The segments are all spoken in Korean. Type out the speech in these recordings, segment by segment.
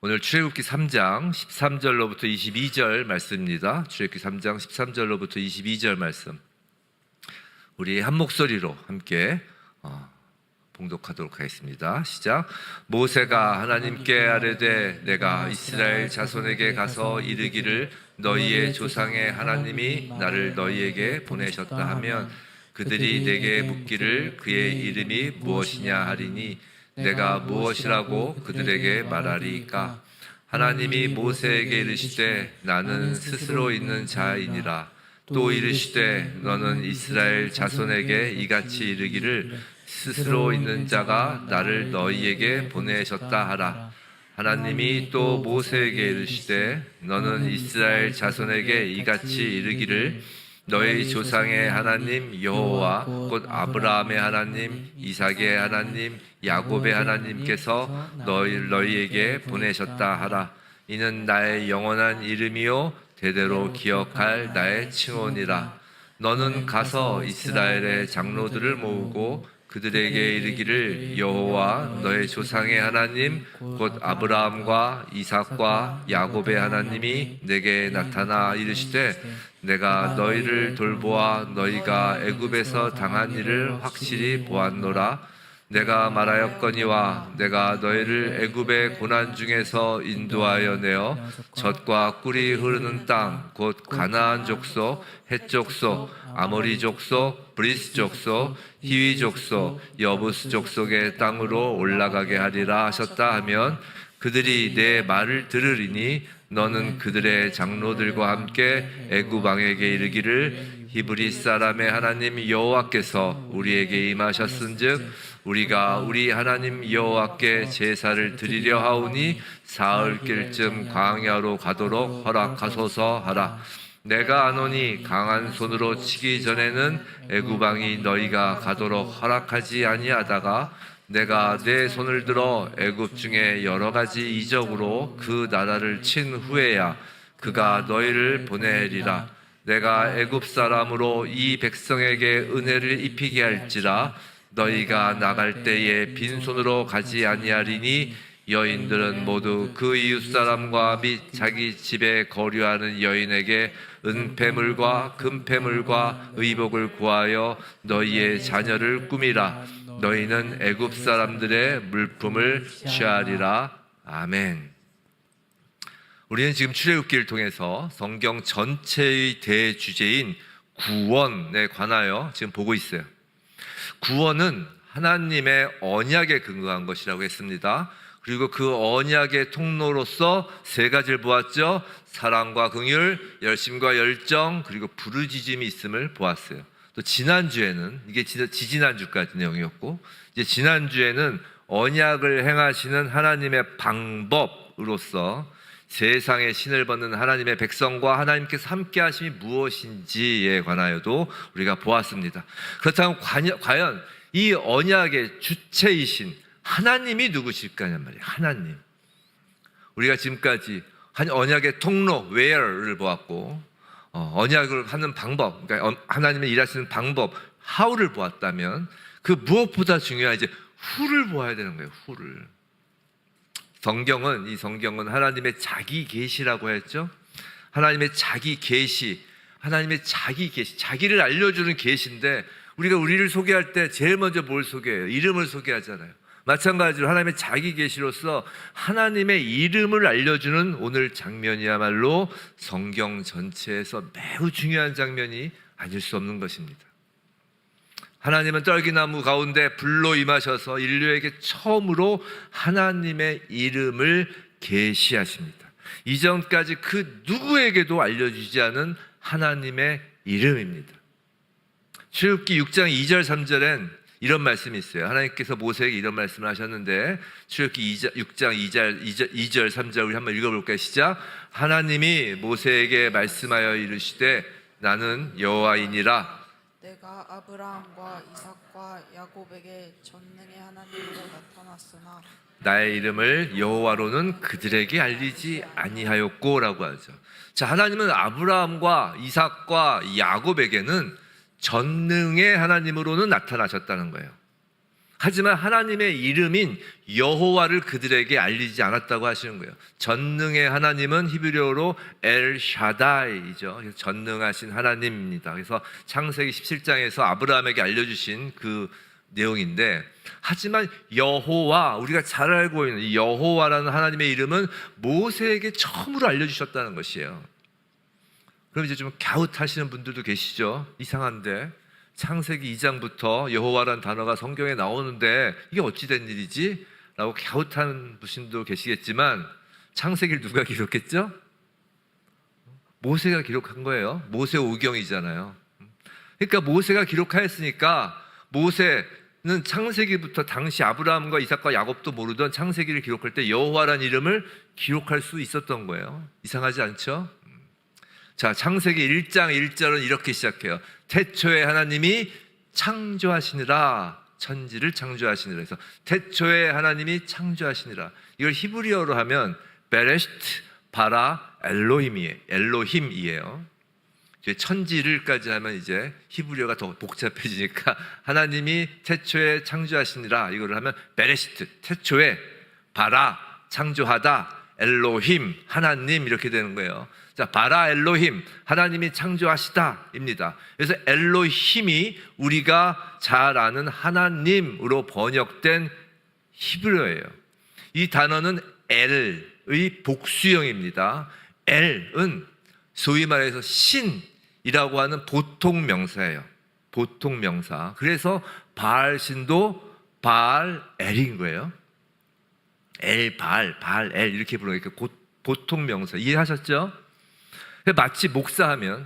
오늘 출애굽기 3장 13절로부터 22절 말씀입니다. 출애굽기 3장 13절로부터 22절 말씀, 우리 한 목소리로 함께 봉독하도록 하겠습니다. 시작. 모세가 하나님께 아뢰되 내가 이스라엘 자손에게 가서 이르기를 너희의 조상의 하나님이 나를 너희에게 보내셨다 하면 그들이 내게 묻기를 그의 이름이 무엇이냐 하리니 내가 무엇이라고 그들에게 말하리이까. 하나님이 모세에게 이르시되 나는 스스로 있는 자이니라. 또 이르시되 너는 이스라엘 자손에게 이같이 이르기를 스스로 있는 자가 나를 너희에게 보내셨다 하라. 하나님이 또 모세에게 이르시되 너는 이스라엘 자손에게 이같이 이르기를 너희 조상의 하나님 여호와 곧 아브라함의 하나님, 이삭의 하나님, 야곱의 하나님께서 너희에게 보내셨다 하라. 이는 나의 영원한 이름이요 대대로 기억할 나의 칭언이라. 너는 가서 이스라엘의 장로들을 모으고 그들에게 이르기를 여호와 너의 조상의 하나님 곧 아브라함과 이삭과 야곱의 하나님이 내게 나타나 이르시되 내가 너희를 돌보아 너희가 애굽에서 당한 일을 확실히 보았노라. 내가 말하였거니와 내가 너희를 애굽의 고난 중에서 인도하여 내어 젖과 꿀이 흐르는 땅 곧 가나안 족속, 헷 족속, 아모리 족속, 브리스 족속, 히위 족속, 여부스 족속의 땅으로 올라가게 하리라 하셨다 하면 그들이 내 말을 들으리니 너는 그들의 장로들과 함께 애굽 왕에게 이르기를 히브리 사람의 하나님 여호와께서 우리에게 임하셨은즉 우리가 우리 하나님 여호와께 제사를 드리려 하오니 사흘길쯤 광야로 가도록 허락하소서 하라. 내가 아노니 강한 손으로 치기 전에는 애굽 왕이 너희가 가도록 허락하지 아니하다가 내가 내 손을 들어 애굽 중에 여러 가지 이적으로 그 나라를 친 후에야 그가 너희를 보내리라. 내가 애굽 사람으로 이 백성에게 은혜를 입히게 할지라. 너희가 나갈 때에 빈손으로 가지 아니하리니 여인들은 모두 그 이웃사람과 및 자기 집에 거류하는 여인에게 은폐물과 금폐물과 의복을 구하여 너희의 자녀를 꾸미라. 너희는 애굽 사람들의 물품을 취하리라. 아멘. 우리는 지금 출애굽기를 통해서 성경 전체의 대주제인 구원에 관하여 지금 보고 있어요. 구원은 하나님의 언약에 근거한 것이라고 했습니다. 그리고 그 언약의 통로로서 세 가지를 보았죠. 사랑과 긍휼, 열심과 열정, 그리고 부르짖음이 있음을 보았어요. 또 지난주에는, 이게 지지난주까지 내용이었고, 이제 지난주에는 언약을 행하시는 하나님의 방법으로서 세상의 신을 벗는 하나님의 백성과 하나님께서 함께 하심이 무엇인지에 관하여도 우리가 보았습니다. 그렇다면 과연 이 언약의 주체이신 하나님이 누구실까냔 말이에요. 하나님. 우리가 지금까지 언약의 통로, where를 보았고, 언약을 하는 방법, 그러니까 하나님의 일하시는 방법, how를 보았다면 그 무엇보다 중요한 이제 who를 보아야 되는 거예요. who를. 이 성경은 하나님의 자기 계시라고 했죠. 하나님의 자기 계시, 자기를 알려주는 계시인데 우리가 우리를 소개할 때 제일 먼저 뭘 소개해요? 이름을 소개하잖아요. 마찬가지로 하나님의 자기 계시로서 하나님의 이름을 알려주는 오늘 장면이야말로 성경 전체에서 매우 중요한 장면이 아닐 수 없는 것입니다. 하나님은 떨기나무 가운데 불로 임하셔서 인류에게 처음으로 하나님의 이름을 계시하십니다. 이전까지 그 누구에게도 알려주지 않은 하나님의 이름입니다. 출애굽기 6장 2절 3절엔 이런 말씀이 있어요. 하나님께서 모세에게 이런 말씀을 하셨는데 출애굽기 6장 2절 3절 우리 한번 읽어볼까요? 시작. 하나님이 모세에게 말씀하여 이르시되 나는 여호와이니라. 내가 아브라함과 이삭과 야곱에게 전능의 하나님으로 나타났으나 나의 이름을 여호와로는 그들에게 알리지 아니하였고라고 하죠. 자, 하나님은 아브라함과 이삭과 야곱에게는 전능의 하나님으로는 나타나셨다는 거예요. 하지만 하나님의 이름인 여호와를 그들에게 알리지 않았다고 하시는 거예요. 전능의 하나님은 히브리어로 엘 샤다이죠. 전능하신 하나님입니다. 그래서 창세기 17장에서 아브라함에게 알려주신 그 내용인데, 하지만 여호와, 우리가 잘 알고 있는 이 여호와라는 하나님의 이름은 모세에게 처음으로 알려주셨다는 것이에요. 그럼 이제 좀 갸웃하시는 분들도 계시죠. 이상한데 창세기 2장부터 여호와라는 단어가 성경에 나오는데 이게 어찌 된 일이지? 라고 갸웃하는 분도 계시겠지만, 창세기를 누가 기록했죠? 모세가 기록한 거예요. 모세 오경이잖아요. 그러니까 모세가 기록하였으니까, 모세는 창세기부터 당시 아브라함과 이삭과 야곱도 모르던 창세기를 기록할 때 여호와라는 이름을 기록할 수 있었던 거예요. 이상하지 않죠? 자, 창세기 1장 1절은 이렇게 시작해요. 태초에 하나님이 창조하시니라. 천지를 창조하시니라. 그래서 태초에 하나님이 창조하시니라. 이걸 히브리어로 하면 베레시트 바라 엘로힘이에요. 천지를까지 하면 이제 히브리어가 더 복잡해지니까 하나님이 태초에 창조하시니라 이거를 하면 베레시트, 태초에, 바라, 창조하다, 엘로힘, 하나님 이렇게 되는 거예요. 자, 바라 엘로힘, 하나님이 창조하시다입니다. 그래서 엘로힘이 우리가 잘 아는 하나님으로 번역된 히브리어예요. 이 단어는 엘의 복수형입니다. 엘은 소위 말해서 신이라고 하는 보통 명사예요. 보통 명사. 그래서 바알 신도 바알 엘인 거예요. 엘, 바알, 엘 이렇게 부르니까 보통 명사. 이해하셨죠? 마치 목사하면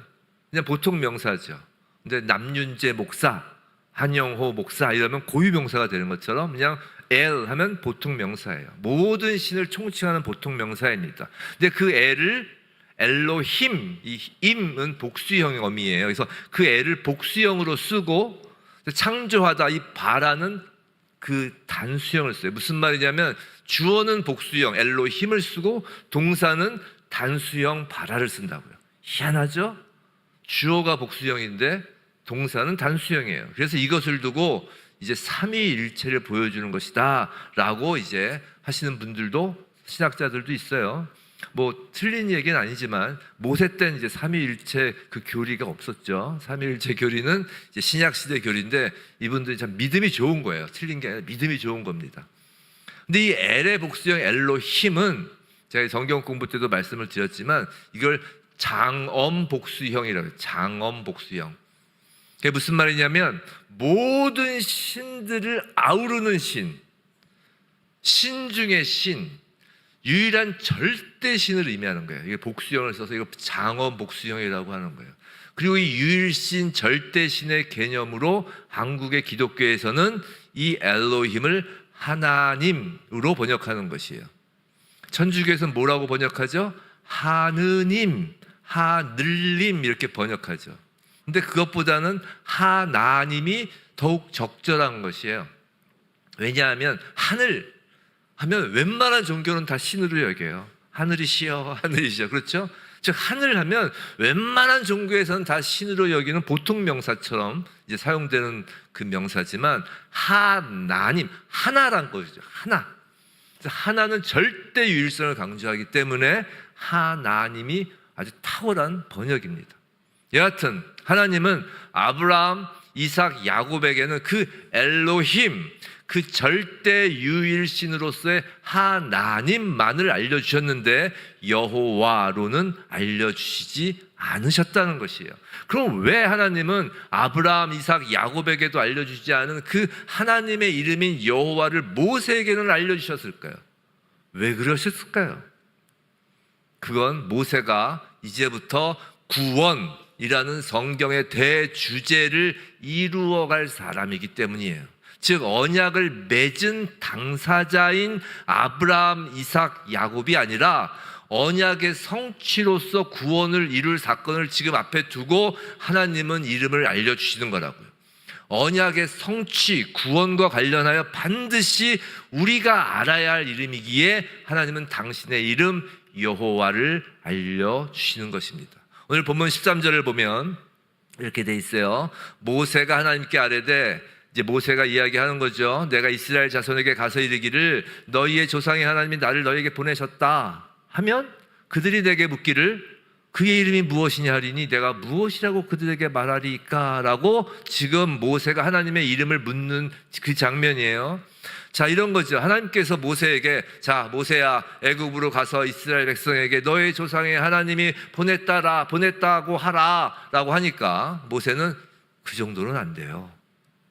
그냥 보통 명사죠. 근데 남윤재 목사, 한영호 목사 이러면 고유 명사가 되는 것처럼 그냥 엘 하면 보통 명사예요. 모든 신을 총칭하는 보통 명사입니다. 근데 그 엘을 엘로힘, 이 임은 복수형 어미예요. 그래서 그 엘을 복수형으로 쓰고 창조하다, 이 바라는 그 단수형을 써요. 무슨 말이냐면 주어는 복수형 엘로힘을 쓰고 동사는 단수형 바라를 쓴다고요. 희한하죠? 주어가 복수형인데 동사는 단수형이에요. 그래서 이것을 두고 이제 삼위일체를 보여주는 것이다 라고 이제 하시는 분들도, 신학자들도 있어요. 뭐 틀린 얘기는 아니지만 모세 때는 이제 삼위일체 그 교리가 없었죠. 삼위일체 교리는 이제 신약시대 교리인데 이분들이 참 믿음이 좋은 거예요. 틀린 게 아니라 믿음이 좋은 겁니다. 근데 이 엘의 복수형 엘로힘은 제가 성경 공부 때도 말씀을 드렸지만 이걸 장엄 복수형이라고 해요. 장엄 복수형. 그게 무슨 말이냐면 모든 신들을 아우르는 신, 신 중의 신, 유일한 절대 신을 의미하는 거예요. 이게 복수형을 써서 이거 장엄 복수형이라고 하는 거예요. 그리고 이 유일신 절대신의 개념으로 한국의 기독교에서는 이 엘로힘을 하나님으로 번역하는 것이에요. 천주교에서는 뭐라고 번역하죠? 하느님, 하늘님 이렇게 번역하죠. 근데 그것보다는 하나님이 더욱 적절한 것이에요. 왜냐하면 하늘 하면 웬만한 종교는 다 신으로 여겨요. 하늘이시여, 하늘이시여. 그렇죠? 즉 하늘 하면 웬만한 종교에서는 다 신으로 여기는 보통 명사처럼 이제 사용되는 그 명사지만, 하나님, 하나란 것이죠. 하나. 하나는 절대 유일성을 강조하기 때문에 하나님이 아주 탁월한 번역입니다. 여하튼 하나님은 아브라함, 이삭, 야곱에게는 그 엘로힘, 그 절대 유일신으로서의 하나님만을 알려주셨는데 여호와로는 알려주시지 않으셨다는 것이에요. 그럼 왜 하나님은 아브라함, 이삭, 야곱에게도 알려주지 않은 그 하나님의 이름인 여호와를 모세에게는 알려주셨을까요? 왜 그러셨을까요? 그건 모세가 이제부터 구원이라는 성경의 대주제를 이루어갈 사람이기 때문이에요. 즉 언약을 맺은 당사자인 아브라함, 이삭, 야곱이 아니라 언약의 성취로서 구원을 이룰 사건을 지금 앞에 두고 하나님은 이름을 알려주시는 거라고요. 언약의 성취, 구원과 관련하여 반드시 우리가 알아야 할 이름이기에 하나님은 당신의 이름 여호와를 알려주시는 것입니다. 오늘 본문 13절을 보면 이렇게 돼 있어요. 모세가 하나님께 아뢰되 이제 모세가 이야기하는 거죠. 내가 이스라엘 자손에게 가서 이르기를 너희의 조상의 하나님이 나를 너희에게 보내셨다 하면 그들이 내게 묻기를 그의 이름이 무엇이냐 하리니 내가 무엇이라고 그들에게 말하리까 라고 지금 모세가 하나님의 이름을 묻는 그 장면이에요. 자, 이런 거죠. 하나님께서 모세에게 자, 모세야 애굽으로 가서 이스라엘 백성에게 너의 조상의 하나님이 보냈다고 하라 라고 하니까 모세는 그 정도는 안 돼요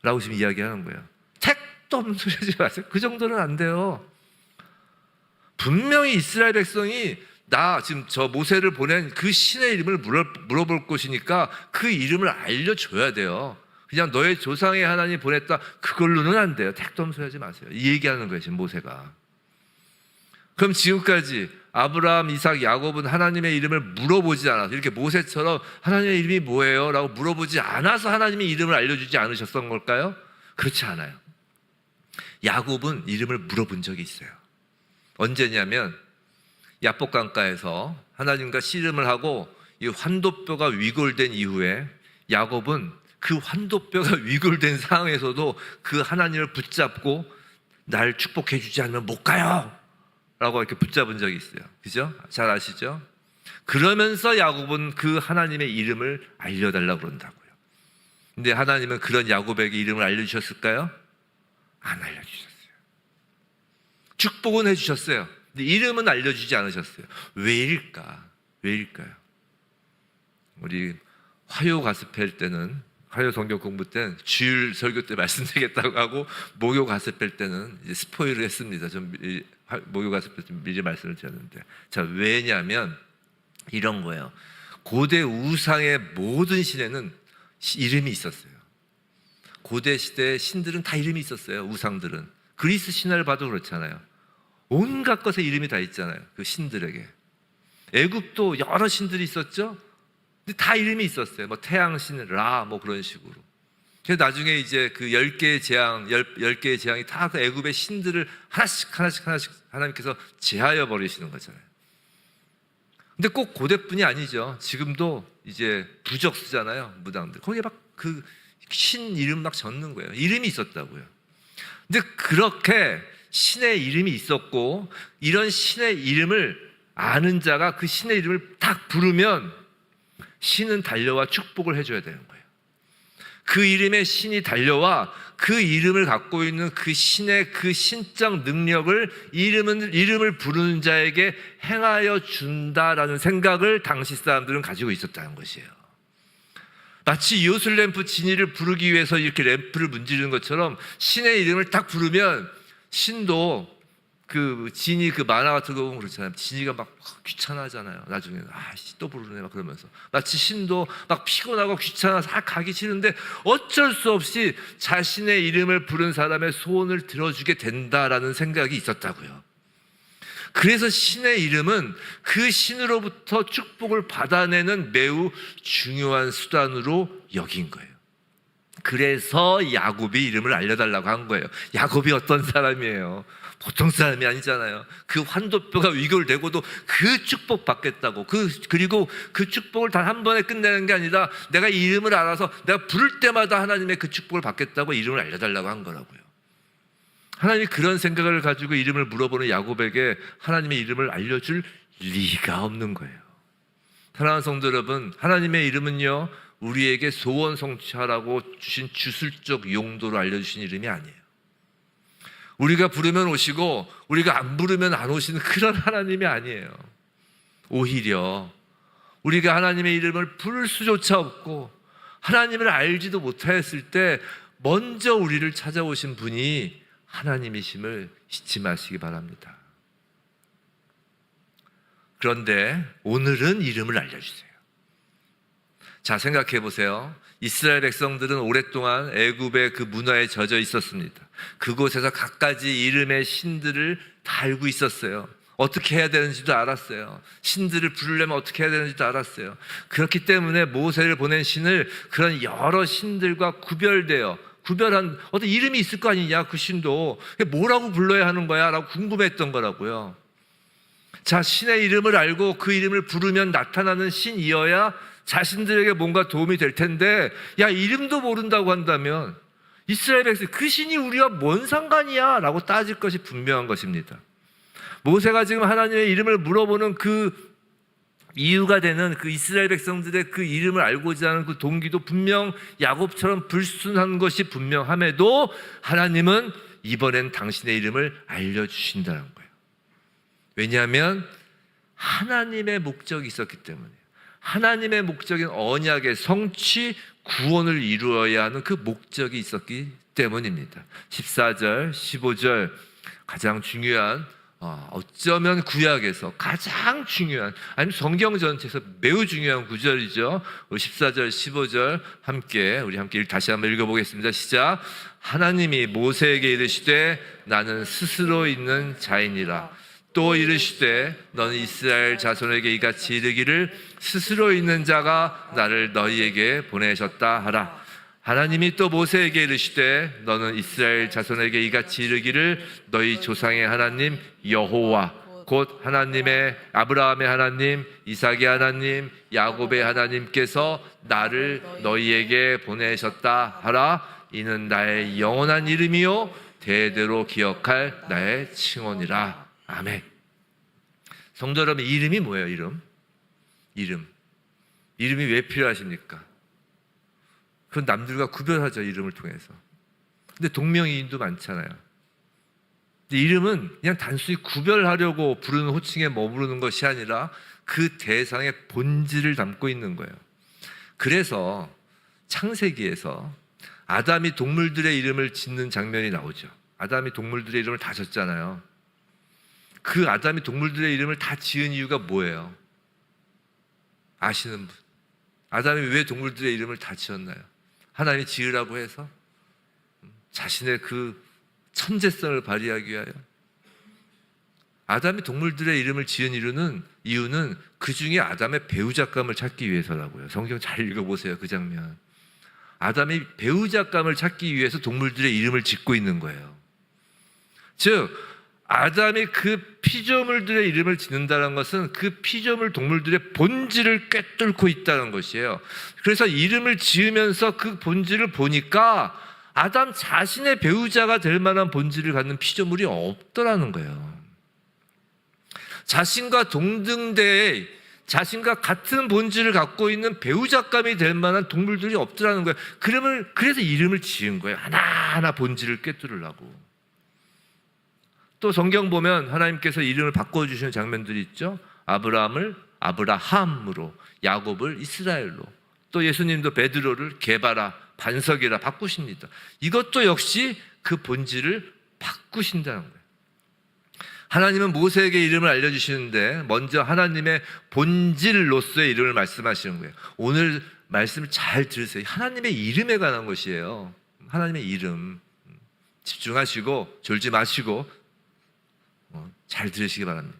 라고 지금 이야기하는 거예요. 택도 없는 소리 하지 마세요. 그 정도는 안 돼요. 분명히 이스라엘 백성이 나 지금 저 모세를 보낸 그 신의 이름을 물어볼 것이니까 그 이름을 알려줘야 돼요. 그냥 너의 조상의 하나님 보냈다 그걸로는 안 돼요. 택도 없는 소리 하지 마세요. 이 얘기하는 거예요 지금 모세가. 그럼 지금까지 아브라함, 이삭, 야곱은 하나님의 이름을 물어보지 않아서 이렇게 모세처럼 하나님의 이름이 뭐예요? 라고 물어보지 않아서 하나님의 이름을 알려주지 않으셨던 걸까요? 그렇지 않아요. 야곱은 이름을 물어본 적이 있어요. 언제냐면 야복강가에서 하나님과 씨름을 하고 이 환도뼈가 위골된 이후에 야곱은 그 환도뼈가 위골된 상황에서도 그 하나님을 붙잡고 날 축복해 주지 않으면 못 가요 라고 이렇게 붙잡은 적이 있어요. 그죠? 잘 아시죠? 그러면서 야곱은 그 하나님의 이름을 알려달라고 그런다고요. 근데 하나님은 그런 야곱에게 이름을 알려주셨을까요? 안 알려주셨어요. 축복은 해주셨어요. 근데 이름은 알려주지 않으셨어요. 왜일까요? 우리 화요 가스펠 때는 화요 성경 공부 때는 주일 설교 때 말씀드리겠다고 하고 목요 가스펠 때는 이제 스포일을 했습니다. 좀 목요 가스펠 좀 미리 말씀을 드렸는데 자 왜냐하면 이런 거예요. 고대 우상의 모든 신에는 이름이 있었어요. 고대 시대의 신들은 다 이름이 있었어요. 우상들은 그리스 신화를 봐도 그렇잖아요. 온갖 것에 이름이 다 있잖아요. 그 신들에게. 애굽도 여러 신들이 있었죠. 근데 다 이름이 있었어요. 뭐 태양신, 라, 뭐 그런 식으로. 그래서 나중에 이제 그 10개의 재앙, 10개의 재앙이 다 그 애굽의 신들을 하나씩 하나님께서 제하여 버리시는 거잖아요. 근데 꼭 고대뿐이 아니죠. 지금도 이제 부적 쓰잖아요. 무당들. 거기에 막 그 신 이름 막 적는 거예요. 이름이 있었다고요. 근데 그렇게 신의 이름이 있었고 이런 신의 이름을 아는 자가 그 신의 이름을 딱 부르면 신은 달려와 축복을 해줘야 되는 거예요. 그 이름에 신이 달려와 그 이름을 갖고 있는 그 신의 그 신적 능력을 이름을 부르는 자에게 행하여 준다라는 생각을 당시 사람들은 가지고 있었다는 것이에요. 마치 요술 램프 진이를 부르기 위해서 이렇게 램프를 문지르는 것처럼 신의 이름을 딱 부르면 신도 그 진이 그 만화 같은 거 보면 그렇잖아요. 진이가 막 귀찮아하잖아요. 나중에는 또 부르네 막 그러면서 마치 신도 막 피곤하고 귀찮아서 가기 싫은데 어쩔 수 없이 자신의 이름을 부른 사람의 소원을 들어주게 된다라는 생각이 있었다고요. 그래서 신의 이름은 그 신으로부터 축복을 받아내는 매우 중요한 수단으로 여긴 거예요. 그래서 야곱이 이름을 알려달라고 한 거예요. 야곱이 어떤 사람이에요? 보통 사람이 아니잖아요. 그 환도뼈가 위골되고도 그 축복 받겠다고 그리고 그 축복을 단 한 번에 끝내는 게 아니라 내가 이름을 알아서 내가 부를 때마다 하나님의 그 축복을 받겠다고 이름을 알려달라고 한 거라고요. 하나님이 그런 생각을 가지고 이름을 물어보는 야곱에게 하나님의 이름을 알려줄 리가 없는 거예요. 사랑하는 성도 여러분, 하나님의 이름은요 우리에게 소원 성취하라고 주신 주술적 용도로 알려주신 이름이 아니에요. 우리가 부르면 오시고 우리가 안 부르면 안 오시는 그런 하나님이 아니에요. 오히려 우리가 하나님의 이름을 부를 수조차 없고 하나님을 알지도 못하였을 때 먼저 우리를 찾아오신 분이 하나님이심을 잊지 마시기 바랍니다. 그런데 오늘은 이름을 알려주세요. 자, 생각해 보세요. 이스라엘 백성들은 오랫동안 애굽의 그 문화에 젖어 있었습니다. 그곳에서 갖가지 이름의 신들을 다 알고 있었어요. 어떻게 해야 되는지도 알았어요. 신들을 부르려면 어떻게 해야 되는지도 알았어요. 그렇기 때문에 모세를 보낸 신을 그런 여러 신들과 구별한 어떤 이름이 있을 거 아니냐, 그 신도. 뭐라고 불러야 하는 거야? 라고 궁금했던 거라고요. 자, 신의 이름을 알고 그 이름을 부르면 나타나는 신이어야 자신들에게 뭔가 도움이 될 텐데, 야, 이름도 모른다고 한다면, 이스라엘 백성 그 신이 우리와 뭔 상관이야? 라고 따질 것이 분명한 것입니다. 모세가 지금 하나님의 이름을 물어보는 그 이유가 되는 그 이스라엘 백성들의 그 이름을 알고자 하는 그 동기도 분명 야곱처럼 불순한 것이 분명함에도 하나님은 이번엔 당신의 이름을 알려주신다는 거예요. 왜냐하면 하나님의 목적이 있었기 때문이에요. 하나님의 목적인 언약의 성취, 구원을 이루어야 하는 그 목적이 있었기 때문입니다. 14절, 15절 가장 중요한, 어쩌면 구약에서 가장 중요한, 아니면 성경 전체에서 매우 중요한 구절이죠. 14절, 15절 우리 함께 다시 한번 읽어보겠습니다. 시작. 하나님이 모세에게 이르시되 나는 스스로 있는 자이니라. 또 이르시되 너는 이스라엘 자손에게 이같이 이르기를 스스로 있는 자가 나를 너희에게 보내셨다 하라. 하나님이 또 모세에게 이르시되 너는 이스라엘 자손에게 이같이 이르기를 너희 조상의 하나님 여호와 곧 하나님의 아브라함의 하나님, 이삭의 하나님, 야곱의 하나님께서 나를 너희에게 보내셨다 하라. 이는 나의 영원한 이름이요 대대로 기억할 나의 칭언이라. 아멘. 성도 여러분, 이름이 뭐예요? 이름이 왜 필요하십니까? 그건 남들과 구별하죠, 이름을 통해서. 근데 동명이인도 많잖아요. 근데 이름은 그냥 단순히 구별하려고 부르는 호칭에 머무르는 것이 아니라 그 대상의 본질을 담고 있는 거예요. 그래서 창세기에서 아담이 동물들의 이름을 짓는 장면이 나오죠. 아담이 동물들의 이름을 다 졌잖아요. 그 아담이 동물들의 이름을 다 지은 이유가 뭐예요? 아시는 분? 아담이 왜 동물들의 이름을 다 지었나요? 하나님이 지으라고 해서? 자신의 그 천재성을 발휘하기 위하여? 아담이 동물들의 이름을 지은 이유는 그 중에 아담의 배우자감을 찾기 위해서라고요. 성경 잘 읽어보세요, 그 장면. 아담이 배우자감을 찾기 위해서 동물들의 이름을 짓고 있는 거예요. 즉 아담이 그 피조물들의 이름을 짓는다는 것은 그 피조물 동물들의 본질을 꿰뚫고 있다는 것이에요. 그래서 이름을 지으면서 그 본질을 보니까 아담 자신의 배우자가 될 만한 본질을 갖는 피조물이 없더라는 거예요. 자신과 동등대의, 자신과 같은 본질을 갖고 있는 배우자감이 될 만한 동물들이 없더라는 거예요. 그래서 이름을 지은 거예요. 하나하나 본질을 꿰뚫으려고. 또 성경 보면 하나님께서 이름을 바꿔주시는 장면들이 있죠. 아브라함을 아브라함으로, 야곱을 이스라엘로, 또 예수님도 베드로를 게바라, 반석이라 바꾸십니다. 이것도 역시 그 본질을 바꾸신다는 거예요. 하나님은 모세에게 이름을 알려주시는데 먼저 하나님의 본질로서의 이름을 말씀하시는 거예요. 오늘 말씀을 잘 들으세요. 하나님의 이름에 관한 것이에요. 하나님의 이름 집중하시고 졸지 마시고 잘 들으시기 바랍니다.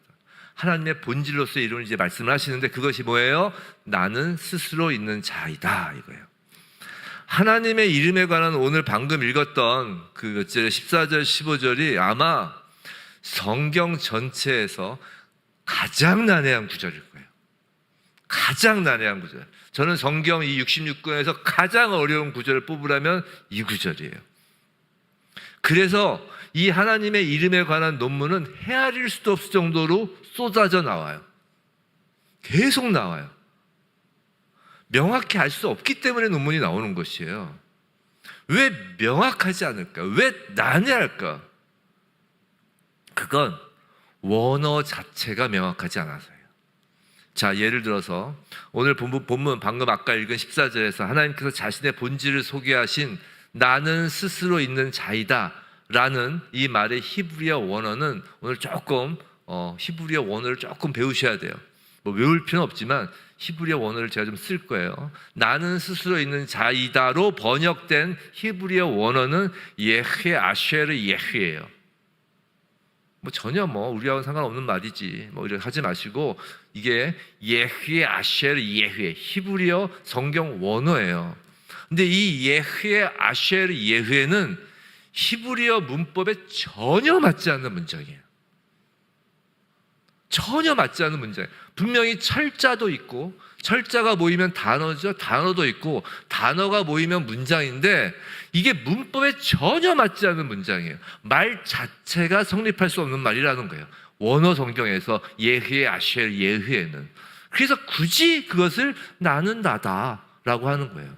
하나님의 본질로서의 이름을 이제 말씀을 하시는데 그것이 뭐예요? 나는 스스로 있는 자이다, 이거예요. 하나님의 이름에 관한 오늘 방금 읽었던 그 14절 15절이 아마 성경 전체에서 가장 난해한 구절일 거예요. 가장 난해한 구절. 저는 성경 이 66권에서 가장 어려운 구절을 뽑으라면 이 구절이에요. 그래서 이 하나님의 이름에 관한 논문은 헤아릴 수도 없을 정도로 쏟아져 나와요. 계속 나와요. 명확히 알 수 없기 때문에 논문이 나오는 것이에요. 왜 명확하지 않을까? 왜 난해할까? 그건 원어 자체가 명확하지 않아서예요. 자, 예를 들어서 오늘 본문 방금 아까 읽은 14절에서 하나님께서 자신의 본질을 소개하신 나는 스스로 있는 자이다 라는 이 말의 히브리어 원어는 오늘 조금 히브리어 원어를 조금 배우셔야 돼요. 뭐 외울 필요는 없지만 히브리어 원어를 제가 좀 쓸 거예요. 나는 스스로 있는 자이다로 번역된 히브리어 원어는 예흐 아쉐르 예흐예요. 뭐 전혀 우리하고는 상관없는 말이지 이렇게 하지 마시고 이게 예흐 아쉐르 예흐 히브리어 성경 원어예요. 근데 이 예흐 아쉐르 예흐에는 히브리어 문법에 전혀 맞지 않는 문장이에요. 전혀 맞지 않는 문장이에요. 분명히 철자도 있고 철자가 모이면 단어죠. 단어도 있고 단어가 모이면 문장인데 이게 문법에 전혀 맞지 않는 문장이에요. 말 자체가 성립할 수 없는 말이라는 거예요. 원어 성경에서 예흐에 아쉘 예흐에는. 그래서 굳이 그것을 나는 나다라고 하는 거예요.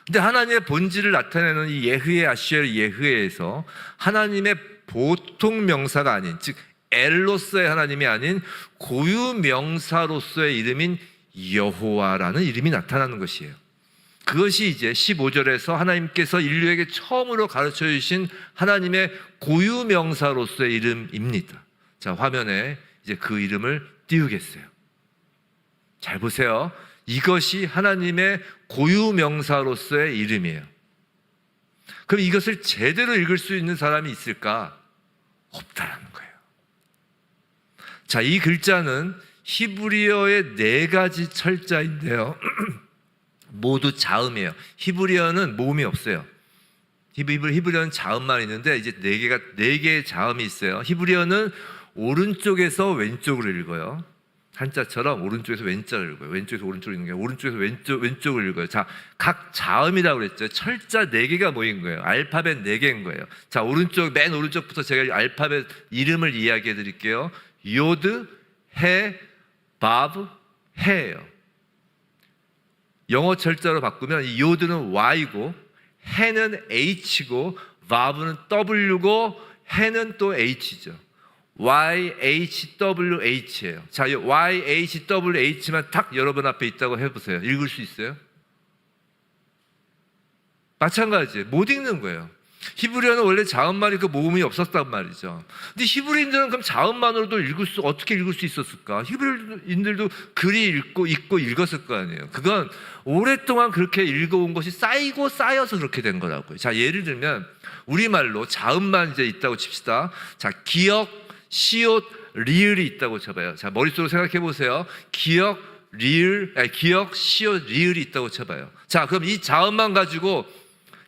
근데 하나님의 본질을 나타내는 이 예흐에 아쉘 예흐에에서 하나님의 보통 명사가 아닌, 즉 엘로서의 하나님이 아닌 고유 명사로서의 이름인 여호와라는 이름이 나타나는 것이에요. 그것이 이제 15절에서 하나님께서 인류에게 처음으로 가르쳐 주신 하나님의 고유 명사로서의 이름입니다. 자, 화면에 이제 그 이름을 띄우겠어요. 잘 보세요. 이것이 하나님의 고유 명사로서의 이름이에요. 그럼 이것을 제대로 읽을 수 있는 사람이 있을까? 없다라는 거예요. 자, 이 글자는 히브리어의 4가지 철자인데요. 모두 자음이에요. 히브리어는 모음이 없어요. 히브리어는 자음만 있는데 이제 4개의 자음이 있어요. 히브리어는 오른쪽에서 왼쪽으로 읽어요. 한자처럼 오른쪽에서 왼자를 읽어요. 왼쪽에서 오른쪽으로 읽는 게 오른쪽에서 왼쪽을 읽어요. 자, 각 자음이라고 그랬죠. 철자 4개가 모인 거예요. 알파벳 4개인 거예요. 자, 맨 오른쪽부터 제가 알파벳 이름을 이야기해 드릴게요. 요드, 해, 바브, 해예요. 영어 철자로 바꾸면 이 요드는 Y고 해는 H고 바브는 W고 해는 또 H죠. YHWH예요. 자, 이 YHWH만 딱 여러분 앞에 있다고 해보세요. 읽을 수 있어요? 마찬가지, 못 읽는 거예요. 히브리어는 원래 자음만 있고 모음이 없었단 말이죠. 근데 히브리인들은 그럼 자음만으로도 어떻게 읽을 수 있었을까? 히브리인들도 글이 있고 읽었을 거 아니에요. 그건 오랫동안 그렇게 읽어온 것이 쌓여서 그렇게 된 거라고요. 자, 예를 들면 우리말로 자음만 이제 있다고 칩시다. 자, 기역, 시옷, 리을이 있다고 쳐봐요. 자, 머릿속으로 생각해 보세요. 기역, 시옷, 리을이 있다고 쳐봐요. 자, 그럼 이 자음만 가지고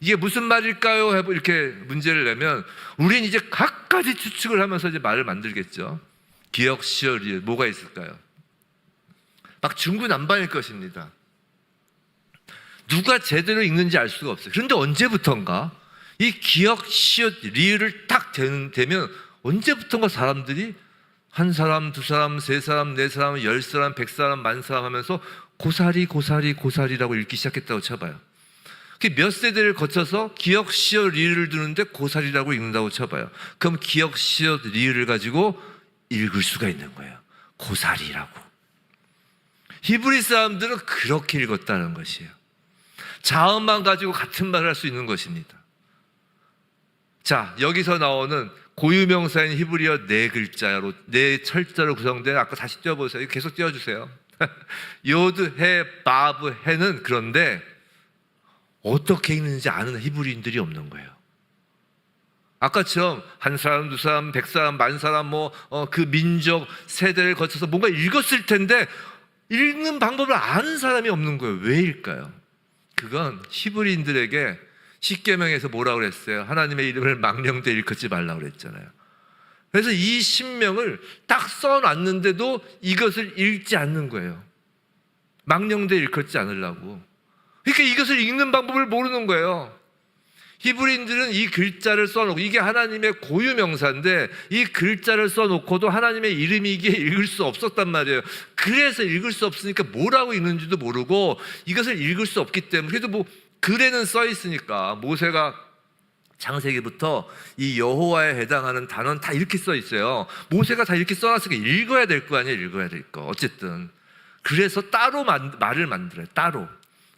이게 무슨 말일까요? 이렇게 문제를 내면 우린 이제 각가지 추측을 하면서 이제 말을 만들겠죠. 기역, 시옷, 리을 뭐가 있을까요? 막 중구난방일 것입니다. 누가 제대로 읽는지 알 수가 없어요. 그런데 언제부턴가 이 기역, 시옷, 리을을 딱 되면 언제부턴가 사람들이 한 사람, 두 사람, 세 사람, 네 사람, 10사람, 100사람, 10,000사람 하면서 고사리라고 읽기 시작했다고 쳐봐요. 몇 세대를 거쳐서 기역, 시옷, 리을을 두는데 고사리라고 읽는다고 쳐봐요. 그럼 기역, 시옷, 리을을 가지고 읽을 수가 있는 거예요. 고사리라고. 히브리 사람들은 그렇게 읽었다는 것이에요. 자음만 가지고 같은 말을 할 수 있는 것입니다. 자, 여기서 나오는 고유명사인 히브리어 4글자로 4철자로 구성된, 아까 다시 띄워보세요. 계속 띄워주세요. 요드, 해, 바브, 해는 그런데 어떻게 읽는지 아는 히브리인들이 없는 거예요. 아까처럼 한 사람, 두 사람, 100사람, 10,000사람 그 민족 세대를 거쳐서 뭔가 읽었을 텐데 읽는 방법을 아는 사람이 없는 거예요. 왜일까요? 그건 히브리인들에게 십계명에서 뭐라고 그랬어요? 하나님의 이름을 망령되이 일컫지 말라고 그랬잖아요. 그래서 이 신명을 딱 써놨는데도 이것을 읽지 않는 거예요. 망령되이 일컫지 않으려고. 그러니까 이것을 읽는 방법을 모르는 거예요. 히브리인들은 이 글자를 써놓고, 이게 하나님의 고유 명사인데 이 글자를 써놓고도 하나님의 이름이기에 읽을 수 없었단 말이에요. 그래서 읽을 수 없으니까 뭐라고 읽는지도 모르고 이것을 읽을 수 없기 때문에, 그래도 글에는 써 있으니까 모세가 창세기부터 이 여호와에 해당하는 단어는 다 이렇게 써 있어요. 모세가 다 이렇게 써놨으니까 읽어야 될 거 아니에요. 읽어야 될 거. 어쨌든 그래서 따로 말을 만들어요. 따로.